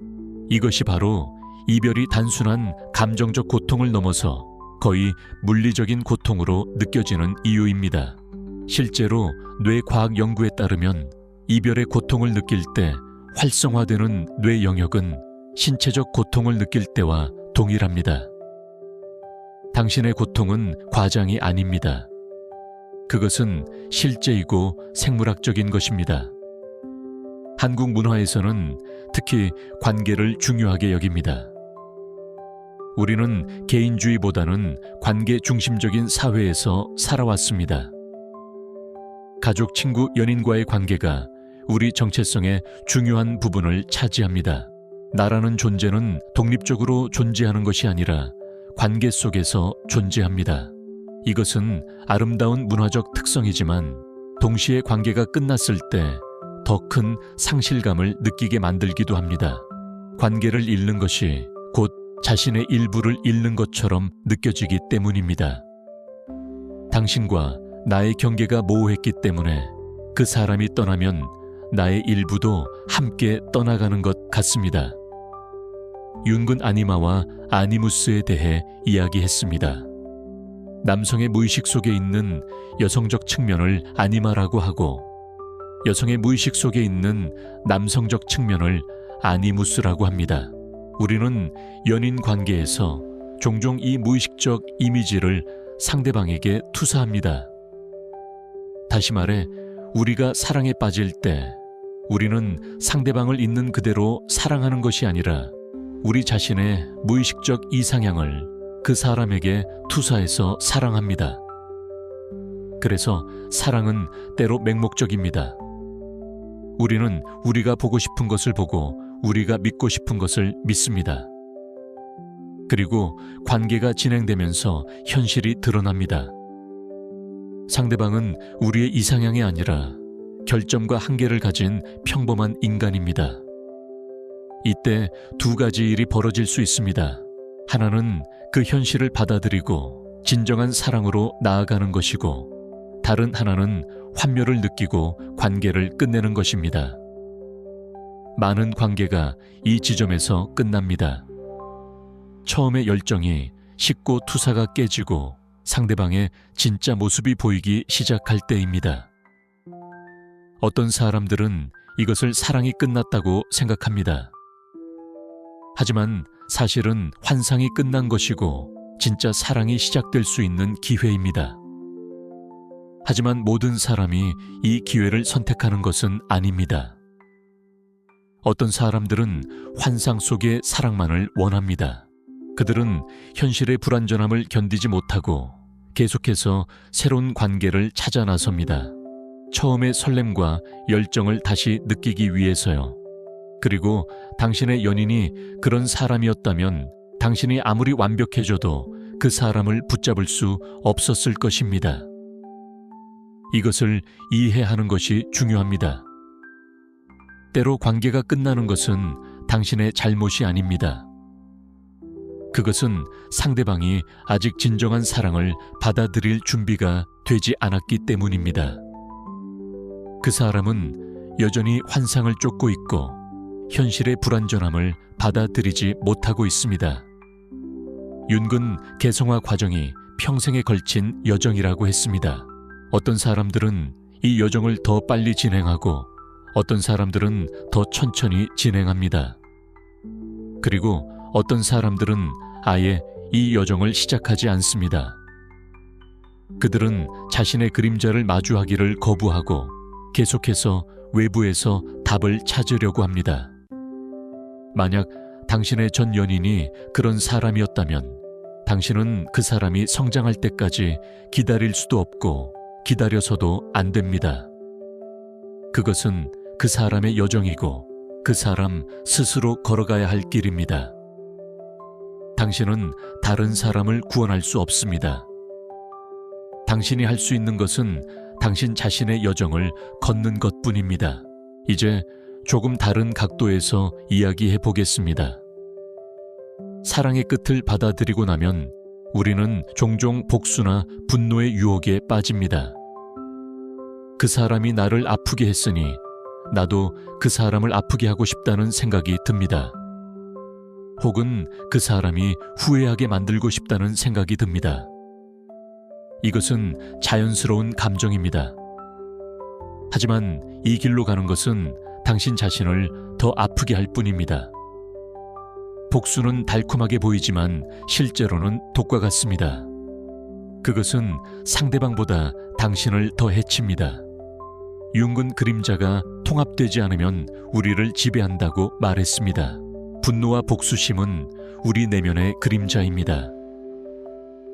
이것이 바로 이별이 단순한 감정적 고통을 넘어서 거의 물리적인 고통으로 느껴지는 이유입니다. 실제로 뇌과학 연구에 따르면 이별의 고통을 느낄 때 활성화되는 뇌 영역은 신체적 고통을 느낄 때와 동일합니다. 당신의 고통은 과장이 아닙니다. 그것은 실제이고 생물학적인 것입니다. 한국 문화에서는 특히 관계를 중요하게 여깁니다. 우리는 개인주의보다는 관계 중심적인 사회에서 살아왔습니다. 가족, 친구, 연인과의 관계가 우리 정체성의 중요한 부분을 차지합니다. 나라는 존재는 독립적으로 존재하는 것이 아니라 관계 속에서 존재합니다. 이것은 아름다운 문화적 특성이지만 동시에 관계가 끝났을 때 더 큰 상실감을 느끼게 만들기도 합니다. 관계를 잃는 것이 곧 자신의 일부를 잃는 것처럼 느껴지기 때문입니다. 당신과 나의 경계가 모호했기 때문에 그 사람이 떠나면 나의 일부도 함께 떠나가는 것 같습니다. 융은 아니마와 아니무스에 대해 이야기했습니다. 남성의 무의식 속에 있는 여성적 측면을 아니마라고 하고 여성의 무의식 속에 있는 남성적 측면을 아니무스라고 합니다. 우리는 연인 관계에서 종종 이 무의식적 이미지를 상대방에게 투사합니다. 다시 말해, 우리가 사랑에 빠질 때 우리는 상대방을 있는 그대로 사랑하는 것이 아니라 우리 자신의 무의식적 이상향을 그 사람에게 투사해서 사랑합니다. 그래서 사랑은 때로 맹목적입니다. 우리는 우리가 보고 싶은 것을 보고 우리가 믿고 싶은 것을 믿습니다. 그리고 관계가 진행되면서 현실이 드러납니다. 상대방은 우리의 이상향이 아니라 결점과 한계를 가진 평범한 인간입니다. 이때 두 가지 일이 벌어질 수 있습니다. 하나는 그 현실을 받아들이고 진정한 사랑으로 나아가는 것이고, 다른 하나는 환멸을 느끼고 관계를 끝내는 것입니다. 많은 관계가 이 지점에서 끝납니다. 처음의 열정이 식고 투사가 깨지고 상대방의 진짜 모습이 보이기 시작할 때입니다. 어떤 사람들은 이것을 사랑이 끝났다고 생각합니다. 하지만 사실은 환상이 끝난 것이고 진짜 사랑이 시작될 수 있는 기회입니다. 하지만 모든 사람이 이 기회를 선택하는 것은 아닙니다. 어떤 사람들은 환상 속의 사랑만을 원합니다. 그들은 현실의 불완전함을 견디지 못하고 계속해서 새로운 관계를 찾아 나섭니다. 처음의 설렘과 열정을 다시 느끼기 위해서요. 그리고 당신의 연인이 그런 사람이었다면 당신이 아무리 완벽해져도 그 사람을 붙잡을 수 없었을 것입니다. 이것을 이해하는 것이 중요합니다. 때로 관계가 끝나는 것은 당신의 잘못이 아닙니다. 그것은 상대방이 아직 진정한 사랑을 받아들일 준비가 되지 않았기 때문입니다. 그 사람은 여전히 환상을 쫓고 있고 현실의 불완전함을 받아들이지 못하고 있습니다. 융은 개성화 과정이 평생에 걸친 여정이라고 했습니다. 어떤 사람들은 이 여정을 더 빨리 진행하고 어떤 사람들은 더 천천히 진행합니다. 그리고 어떤 사람들은 아예 이 여정을 시작하지 않습니다. 그들은 자신의 그림자를 마주하기를 거부하고 계속해서 외부에서 답을 찾으려고 합니다. 만약 당신의 전 연인이 그런 사람이었다면 당신은 그 사람이 성장할 때까지 기다릴 수도 없고 기다려서도 안 됩니다. 그것은 그 사람의 여정이고 그 사람 스스로 걸어가야 할 길입니다. 당신은 다른 사람을 구원할 수 없습니다. 당신이 할 수 있는 것은 당신 자신의 여정을 걷는 것뿐입니다. 이제 조금 다른 각도에서 이야기해 보겠습니다. 사랑의 끝을 받아들이고 나면 우리는 종종 복수나 분노의 유혹에 빠집니다. 그 사람이 나를 아프게 했으니 나도 그 사람을 아프게 하고 싶다는 생각이 듭니다. 혹은 그 사람이 후회하게 만들고 싶다는 생각이 듭니다. 이것은 자연스러운 감정입니다. 하지만 이 길로 가는 것은 당신 자신을 더 아프게 할 뿐입니다. 복수는 달콤하게 보이지만 실제로는 독과 같습니다. 그것은 상대방보다 당신을 더 해칩니다. 융근 그림자가 통합되지 않으면 우리를 지배한다고 말했습니다. 분노와 복수심은 우리 내면의 그림자입니다.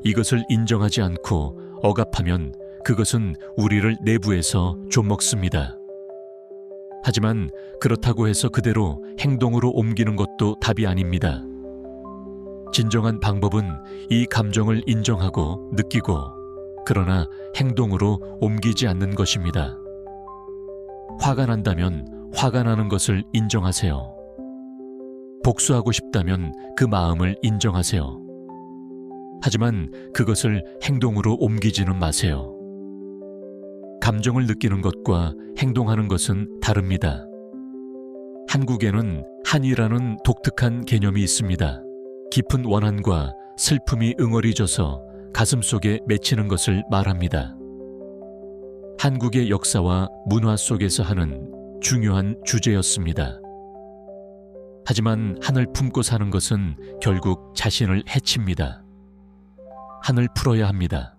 이것을 인정하지 않고 억압하면 그것은 우리를 내부에서 좀먹습니다. 하지만 그렇다고 해서 그대로 행동으로 옮기는 것도 답이 아닙니다. 진정한 방법은 이 감정을 인정하고 느끼고 그러나 행동으로 옮기지 않는 것입니다. 화가 난다면 화가 나는 것을 인정하세요. 복수하고 싶다면 그 마음을 인정하세요. 하지만 그것을 행동으로 옮기지는 마세요. 감정을 느끼는 것과 행동하는 것은 다릅니다. 한국에는 한이라는 독특한 개념이 있습니다. 깊은 원한과 슬픔이 응어리져서 가슴속에 맺히는 것을 말합니다. 한국의 역사와 문화 속에서 하는 중요한 주제였습니다. 하지만 한을 품고 사는 것은 결국 자신을 해칩니다. 한을 풀어야 합니다.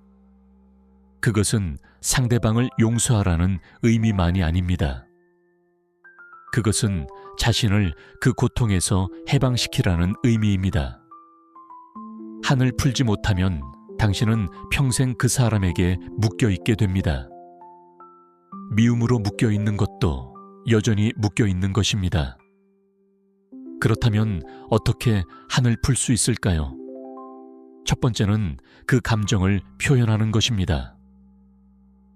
그것은 상대방을 용서하라는 의미만이 아닙니다. 그것은 자신을 그 고통에서 해방시키라는 의미입니다. 한을 풀지 못하면 당신은 평생 그 사람에게 묶여있게 됩니다. 미움으로 묶여있는 것도 여전히 묶여있는 것입니다. 그렇다면 어떻게 한을 풀 수 있을까요? 첫 번째는 그 감정을 표현하는 것입니다.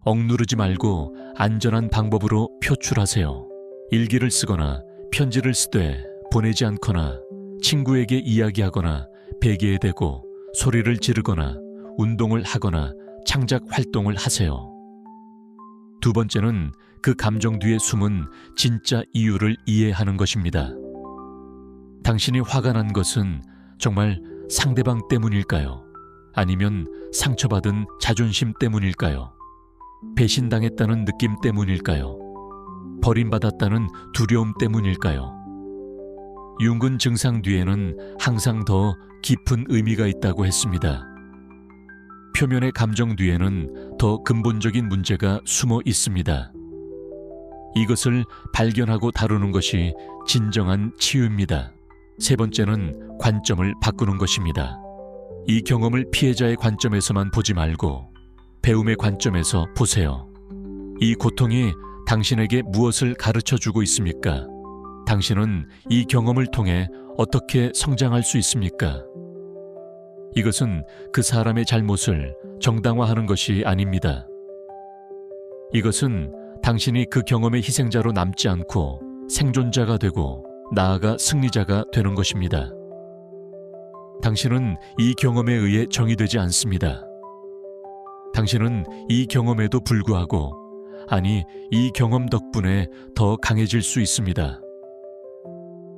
억누르지 말고 안전한 방법으로 표출하세요. 일기를 쓰거나 편지를 쓰되 보내지 않거나 친구에게 이야기하거나 베개에 대고 소리를 지르거나 운동을 하거나 창작 활동을 하세요. 두 번째는 그 감정 뒤에 숨은 진짜 이유를 이해하는 것입니다. 당신이 화가 난 것은 정말 상대방 때문일까요? 아니면 상처받은 자존심 때문일까요? 배신당했다는 느낌 때문일까요? 버림받았다는 두려움 때문일까요? 융근 증상 뒤에는 항상 더 깊은 의미가 있다고 했습니다. 표면의 감정 뒤에는 더 근본적인 문제가 숨어 있습니다. 이것을 발견하고 다루는 것이 진정한 치유입니다. 세 번째는 관점을 바꾸는 것입니다. 이 경험을 피해자의 관점에서만 보지 말고 배움의 관점에서 보세요. 이 고통이 당신에게 무엇을 가르쳐주고 있습니까? 당신은 이 경험을 통해 어떻게 성장할 수 있습니까? 이것은 그 사람의 잘못을 정당화하는 것이 아닙니다. 이것은 당신이 그 경험의 희생자로 남지 않고 생존자가 되고 나아가 승리자가 되는 것입니다. 당신은 이 경험에 의해 정의되지 않습니다. 당신은 이 경험에도 불구하고, 아니, 이 경험 덕분에 더 강해질 수 있습니다.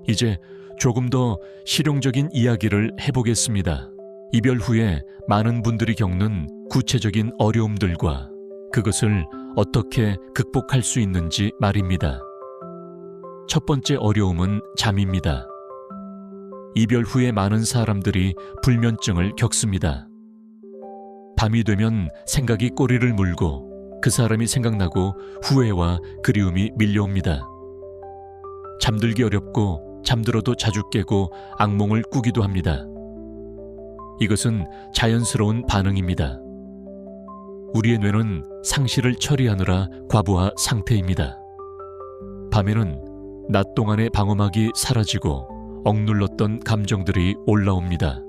이제 조금 더 실용적인 이야기를 해보겠습니다. 이별 후에 많은 분들이 겪는 구체적인 어려움들과 그것을 어떻게 극복할 수 있는지 말입니다. 첫 번째 어려움은 잠입니다. 이별 후에 많은 사람들이 불면증을 겪습니다. 밤이 되면 생각이 꼬리를 물고 그 사람이 생각나고 후회와 그리움이 밀려옵니다. 잠들기 어렵고 잠들어도 자주 깨고 악몽을 꾸기도 합니다. 이것은 자연스러운 반응입니다. 우리의 뇌는 상실을 처리하느라 과부하 상태입니다. 밤에는 낮 동안의 방어막이 사라지고 억눌렀던 감정들이 올라옵니다.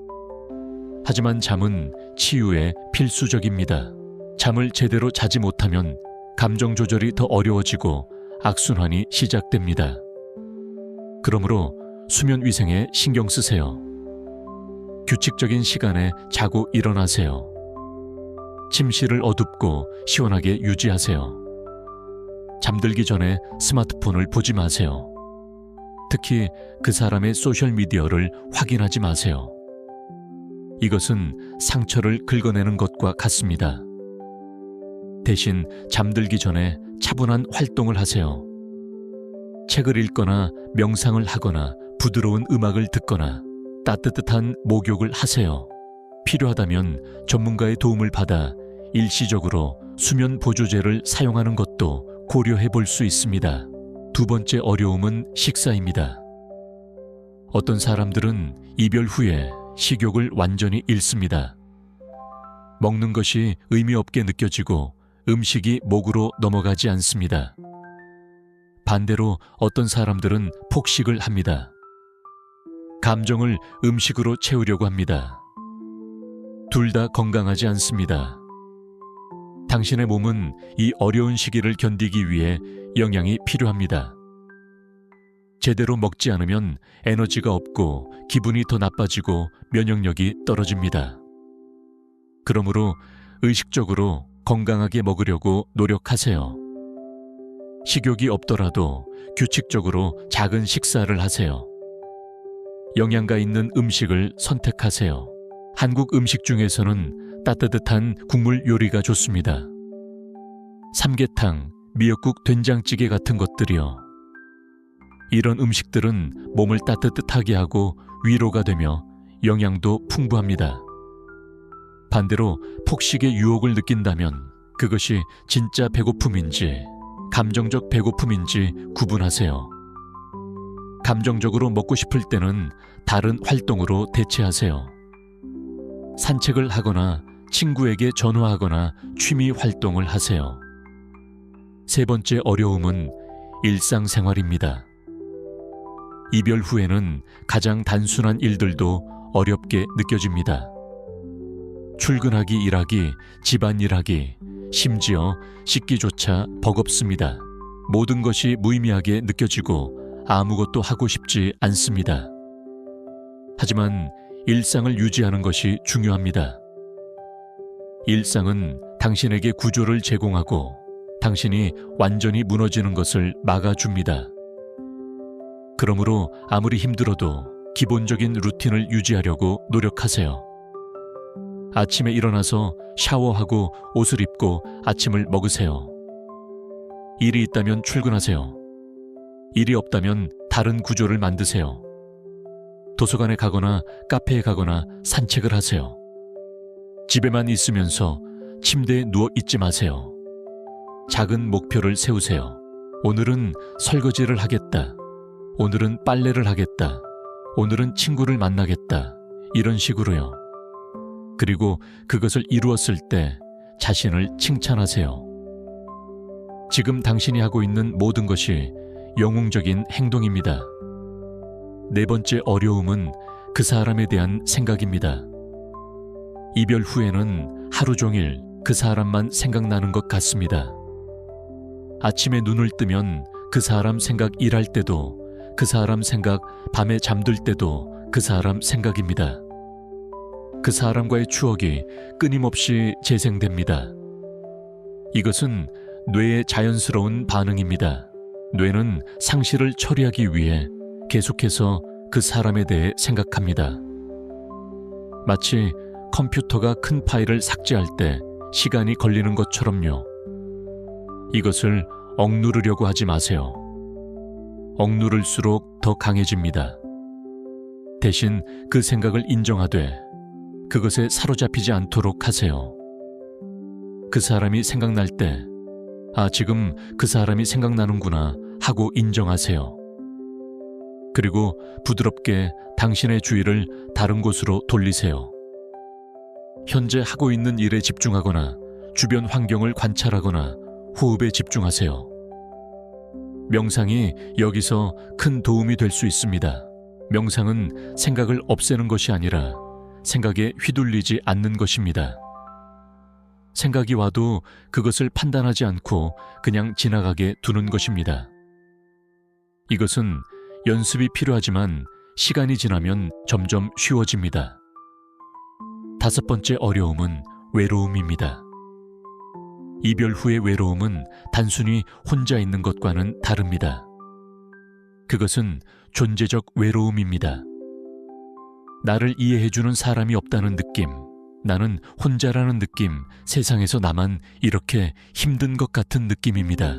하지만 잠은 치유에 필수적입니다. 잠을 제대로 자지 못하면 감정 조절이 더 어려워지고 악순환이 시작됩니다. 그러므로 수면 위생에 신경 쓰세요. 규칙적인 시간에 자고 일어나세요. 침실을 어둡고 시원하게 유지하세요. 잠들기 전에 스마트폰을 보지 마세요. 특히 그 사람의 소셜미디어를 확인하지 마세요. 이것은 상처를 긁어내는 것과 같습니다. 대신 잠들기 전에 차분한 활동을 하세요. 책을 읽거나 명상을 하거나 부드러운 음악을 듣거나 따뜻한 목욕을 하세요. 필요하다면 전문가의 도움을 받아 일시적으로 수면 보조제를 사용하는 것도 고려해 볼 수 있습니다. 두 번째 어려움은 식사입니다. 어떤 사람들은 이별 후에 식욕을 완전히 잃습니다. 먹는 것이 의미 없게 느껴지고 음식이 목으로 넘어가지 않습니다. 반대로 어떤 사람들은 폭식을 합니다. 감정을 음식으로 채우려고 합니다. 둘 다 건강하지 않습니다. 당신의 몸은 이 어려운 시기를 견디기 위해 영양이 필요합니다. 제대로 먹지 않으면 에너지가 없고 기분이 더 나빠지고 면역력이 떨어집니다. 그러므로 의식적으로 건강하게 먹으려고 노력하세요. 식욕이 없더라도 규칙적으로 작은 식사를 하세요. 영양가 있는 음식을 선택하세요. 한국 음식 중에서는 따뜻한 국물 요리가 좋습니다. 삼계탕, 미역국, 된장찌개 같은 것들이요. 이런 음식들은 몸을 따뜻하게 하고 위로가 되며 영양도 풍부합니다. 반대로 폭식의 유혹을 느낀다면 그것이 진짜 배고픔인지 감정적 배고픔인지 구분하세요. 감정적으로 먹고 싶을 때는 다른 활동으로 대체하세요. 산책을 하거나 친구에게 전화하거나 취미 활동을 하세요. 세 번째 어려움은 일상생활입니다. 이별 후에는 가장 단순한 일들도 어렵게 느껴집니다. 출근하기, 일하기, 집안일하기, 심지어 씻기조차 버겁습니다. 모든 것이 무의미하게 느껴지고 아무것도 하고 싶지 않습니다. 하지만 일상을 유지하는 것이 중요합니다. 일상은 당신에게 구조를 제공하고 당신이 완전히 무너지는 것을 막아줍니다. 그러므로 아무리 힘들어도 기본적인 루틴을 유지하려고 노력하세요. 아침에 일어나서 샤워하고 옷을 입고 아침을 먹으세요. 일이 있다면 출근하세요. 일이 없다면 다른 구조를 만드세요. 도서관에 가거나 카페에 가거나 산책을 하세요. 집에만 있으면서 침대에 누워 있지 마세요. 작은 목표를 세우세요. 오늘은 설거지를 하겠다. 오늘은 빨래를 하겠다. 오늘은 친구를 만나겠다. 이런 식으로요. 그리고 그것을 이루었을 때 자신을 칭찬하세요. 지금 당신이 하고 있는 모든 것이 영웅적인 행동입니다. 네 번째 어려움은 그 사람에 대한 생각입니다. 이별 후에는 하루 종일 그 사람만 생각나는 것 같습니다. 아침에 눈을 뜨면 그 사람 생각, 일할 때도 그 사람 생각, 밤에 잠들 때도 그 사람 생각입니다. 그 사람과의 추억이 끊임없이 재생됩니다. 이것은 뇌의 자연스러운 반응입니다. 뇌는 상실을 처리하기 위해 계속해서 그 사람에 대해 생각합니다. 마치 컴퓨터가 큰 파일을 삭제할 때 시간이 걸리는 것처럼요. 이것을 억누르려고 하지 마세요. 억누를수록 더 강해집니다. 대신 그 생각을 인정하되 그것에 사로잡히지 않도록 하세요. 그 사람이 생각날 때, 아, 지금 그 사람이 생각나는구나 하고 인정하세요. 그리고 부드럽게 당신의 주의를 다른 곳으로 돌리세요. 현재 하고 있는 일에 집중하거나 주변 환경을 관찰하거나 호흡에 집중하세요. 명상이 여기서 큰 도움이 될 수 있습니다. 명상은 생각을 없애는 것이 아니라 생각에 휘둘리지 않는 것입니다. 생각이 와도 그것을 판단하지 않고 그냥 지나가게 두는 것입니다. 이것은 연습이 필요하지만 시간이 지나면 점점 쉬워집니다. 5번째 어려움은 외로움입니다. 이별 후의 외로움은 단순히 혼자 있는 것과는 다릅니다. 그것은 존재적 외로움입니다. 나를 이해해주는 사람이 없다는 느낌, 나는 혼자라는 느낌, 세상에서 나만 이렇게 힘든 것 같은 느낌입니다.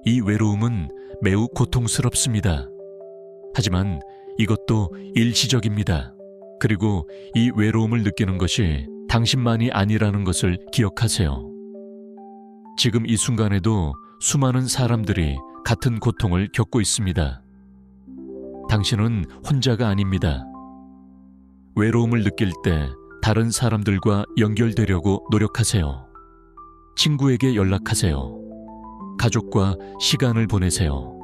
이 외로움은 매우 고통스럽습니다. 하지만 이것도 일시적입니다. 그리고 이 외로움을 느끼는 것이 당신만이 아니라는 것을 기억하세요. 지금 이 순간에도 수많은 사람들이 같은 고통을 겪고 있습니다. 당신은 혼자가 아닙니다. 외로움을 느낄 때 다른 사람들과 연결되려고 노력하세요. 친구에게 연락하세요. 가족과 시간을 보내세요.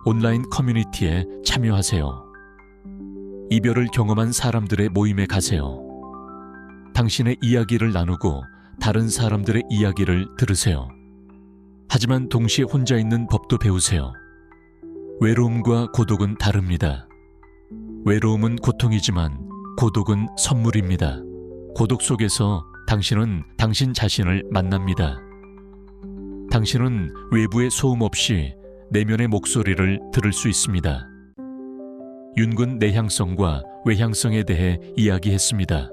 온라인 커뮤니티에 참여하세요. 이별을 경험한 사람들의 모임에 가세요. 당신의 이야기를 나누고 다른 사람들의 이야기를 들으세요. 하지만 동시에 혼자 있는 법도 배우세요. 외로움과 고독은 다릅니다. 외로움은 고통이지만 고독은 선물입니다. 고독 속에서 당신은 당신 자신을 만납니다. 당신은 외부의 소음 없이 내면의 목소리를 들을 수 있습니다. 윤군 내향성과 외향성에 대해 이야기했습니다.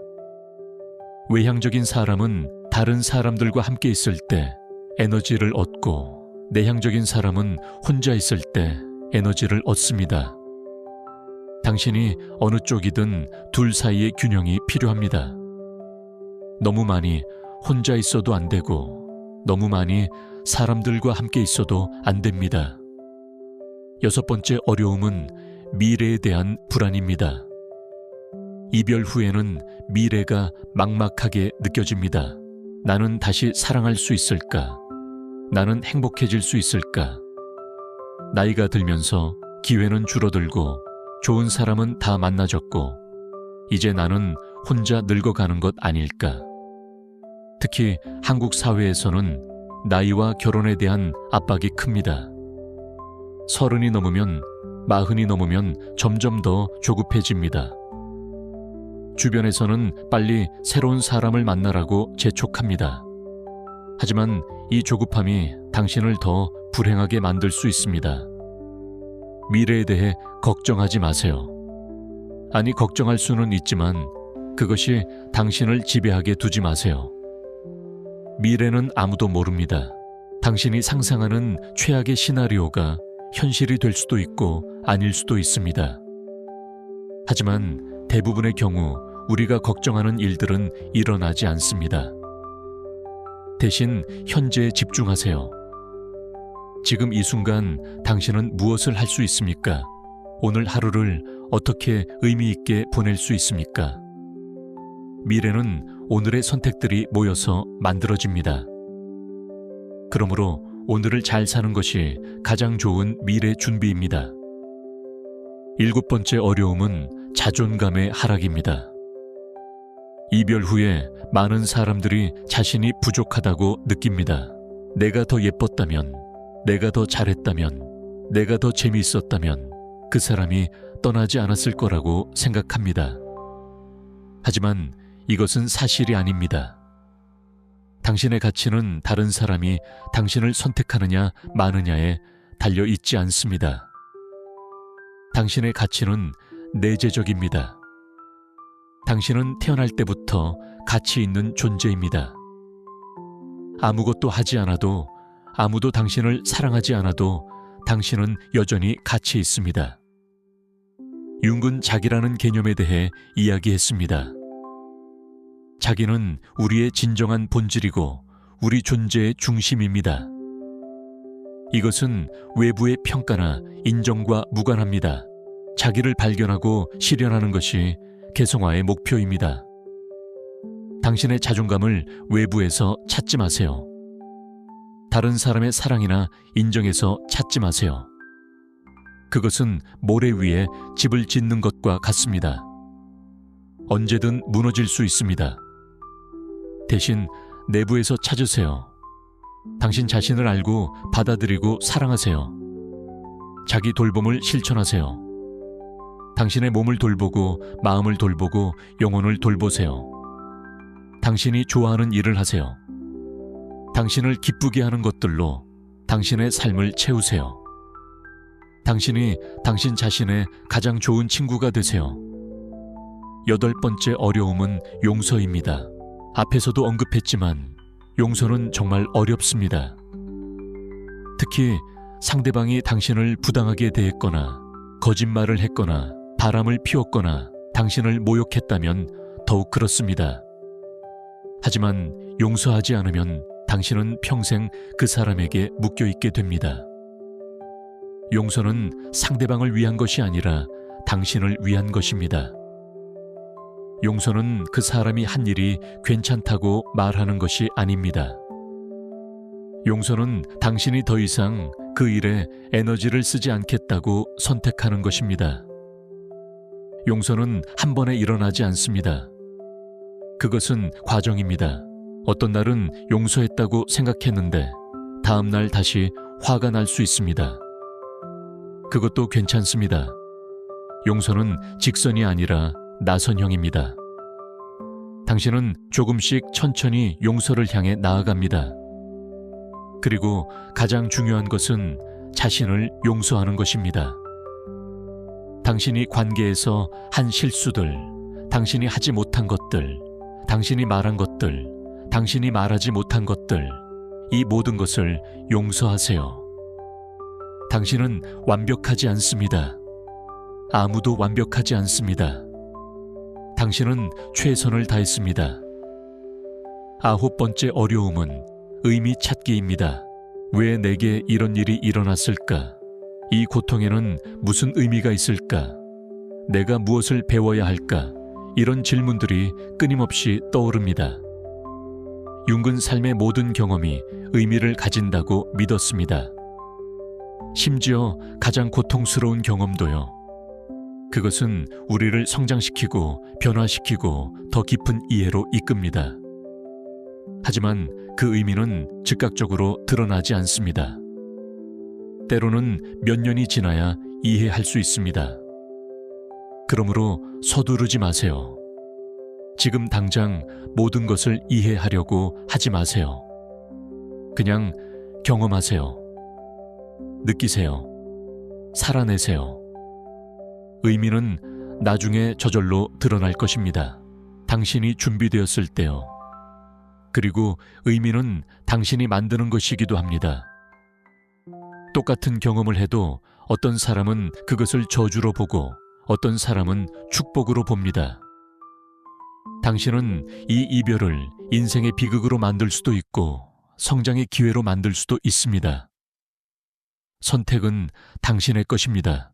외향적인 사람은 다른 사람들과 함께 있을 때 에너지를 얻고, 내향적인 사람은 혼자 있을 때 에너지를 얻습니다. 당신이 어느 쪽이든 둘 사이의 균형이 필요합니다. 너무 많이 혼자 있어도 안 되고 너무 많이 사람들과 함께 있어도 안 됩니다. 6번째 어려움은 미래에 대한 불안입니다. 이별 후에는 미래가 막막하게 느껴집니다. 나는 다시 사랑할 수 있을까? 나는 행복해질 수 있을까? 나이가 들면서 기회는 줄어들고 좋은 사람은 다 만나졌고 이제 나는 혼자 늙어가는 것 아닐까? 특히 한국 사회에서는 나이와 결혼에 대한 압박이 큽니다. 30이 넘으면 40이 넘으면 점점 더 조급해집니다. 주변에서는 빨리 새로운 사람을 만나라고 재촉합니다. 하지만 이 조급함이 당신을 더 불행하게 만들 수 있습니다. 미래에 대해 걱정하지 마세요. 아니, 걱정할 수는 있지만 그것이 당신을 지배하게 두지 마세요. 미래는 아무도 모릅니다. 당신이 상상하는 최악의 시나리오가 현실이 될 수도 있고 아닐 수도 있습니다. 하지만 대부분의 경우 우리가 걱정하는 일들은 일어나지 않습니다. 대신 현재에 집중하세요. 지금 이 순간 당신은 무엇을 할 수 있습니까? 오늘 하루를 어떻게 의미 있게 보낼 수 있습니까? 미래는 오늘의 선택들이 모여서 만들어집니다. 그러므로 오늘을 잘 사는 것이 가장 좋은 미래 준비입니다. 7번째 어려움은 자존감의 하락입니다. 이별 후에 많은 사람들이 자신이 부족하다고 느낍니다. 내가 더 예뻤다면, 내가 더 잘했다면, 내가 더 재미있었다면 그 사람이 떠나지 않았을 거라고 생각합니다. 하지만 이것은 사실이 아닙니다. 당신의 가치는 다른 사람이 당신을 선택하느냐 마느냐에 달려 있지 않습니다. 당신의 가치는 내재적입니다. 당신은 태어날 때부터 가치 있는 존재입니다. 아무것도 하지 않아도, 아무도 당신을 사랑하지 않아도 당신은 여전히 가치 있습니다. 융근 자기라는 개념에 대해 이야기했습니다. 자기는 우리의 진정한 본질이고 우리 존재의 중심입니다. 이것은 외부의 평가나 인정과 무관합니다. 자기를 발견하고 실현하는 것이 개성화의 목표입니다. 당신의 자존감을 외부에서 찾지 마세요. 다른 사람의 사랑이나 인정에서 찾지 마세요. 그것은 모래 위에 집을 짓는 것과 같습니다. 언제든 무너질 수 있습니다. 대신 내부에서 찾으세요. 당신 자신을 알고 받아들이고 사랑하세요. 자기 돌봄을 실천하세요. 당신의 몸을 돌보고 마음을 돌보고 영혼을 돌보세요. 당신이 좋아하는 일을 하세요. 당신을 기쁘게 하는 것들로 당신의 삶을 채우세요. 당신이 당신 자신의 가장 좋은 친구가 되세요. 8번째 어려움은 용서입니다. 앞에서도 언급했지만 용서는 정말 어렵습니다. 특히 상대방이 당신을 부당하게 대했거나 거짓말을 했거나 바람을 피웠거나 당신을 모욕했다면 더욱 그렇습니다. 하지만 용서하지 않으면 당신은 평생 그 사람에게 묶여있게 됩니다. 용서는 상대방을 위한 것이 아니라 당신을 위한 것입니다. 용서는 그 사람이 한 일이 괜찮다고 말하는 것이 아닙니다. 용서는 당신이 더 이상 그 일에 에너지를 쓰지 않겠다고 선택하는 것입니다. 용서는 한 번에 일어나지 않습니다. 그것은 과정입니다. 어떤 날은 용서했다고 생각했는데 다음 날 다시 화가 날 수 있습니다. 그것도 괜찮습니다. 용서는 직선이 아니라 나선형입니다. 당신은 조금씩 천천히 용서를 향해 나아갑니다. 그리고 가장 중요한 것은 자신을 용서하는 것입니다. 당신이 관계에서 한 실수들, 당신이 하지 못한 것들, 당신이 말한 것들, 당신이 말하지 못한 것들, 이 모든 것을 용서하세요. 당신은 완벽하지 않습니다. 아무도 완벽하지 않습니다. 당신은 최선을 다했습니다. 9번째 어려움은 의미 찾기입니다. 왜 내게 이런 일이 일어났을까? 이 고통에는 무슨 의미가 있을까? 내가 무엇을 배워야 할까? 이런 질문들이 끊임없이 떠오릅니다. 융은 삶의 모든 경험이 의미를 가진다고 믿었습니다. 심지어 가장 고통스러운 경험도요. 그것은 우리를 성장시키고 변화시키고 더 깊은 이해로 이끕니다. 하지만 그 의미는 즉각적으로 드러나지 않습니다. 때로는 몇 년이 지나야 이해할 수 있습니다. 그러므로 서두르지 마세요. 지금 당장 모든 것을 이해하려고 하지 마세요. 그냥 경험하세요. 느끼세요. 살아내세요. 의미는 나중에 저절로 드러날 것입니다. 당신이 준비되었을 때요. 그리고 의미는 당신이 만드는 것이기도 합니다. 똑같은 경험을 해도 어떤 사람은 그것을 저주로 보고 어떤 사람은 축복으로 봅니다. 당신은 이 이별을 인생의 비극으로 만들 수도 있고 성장의 기회로 만들 수도 있습니다. 선택은 당신의 것입니다.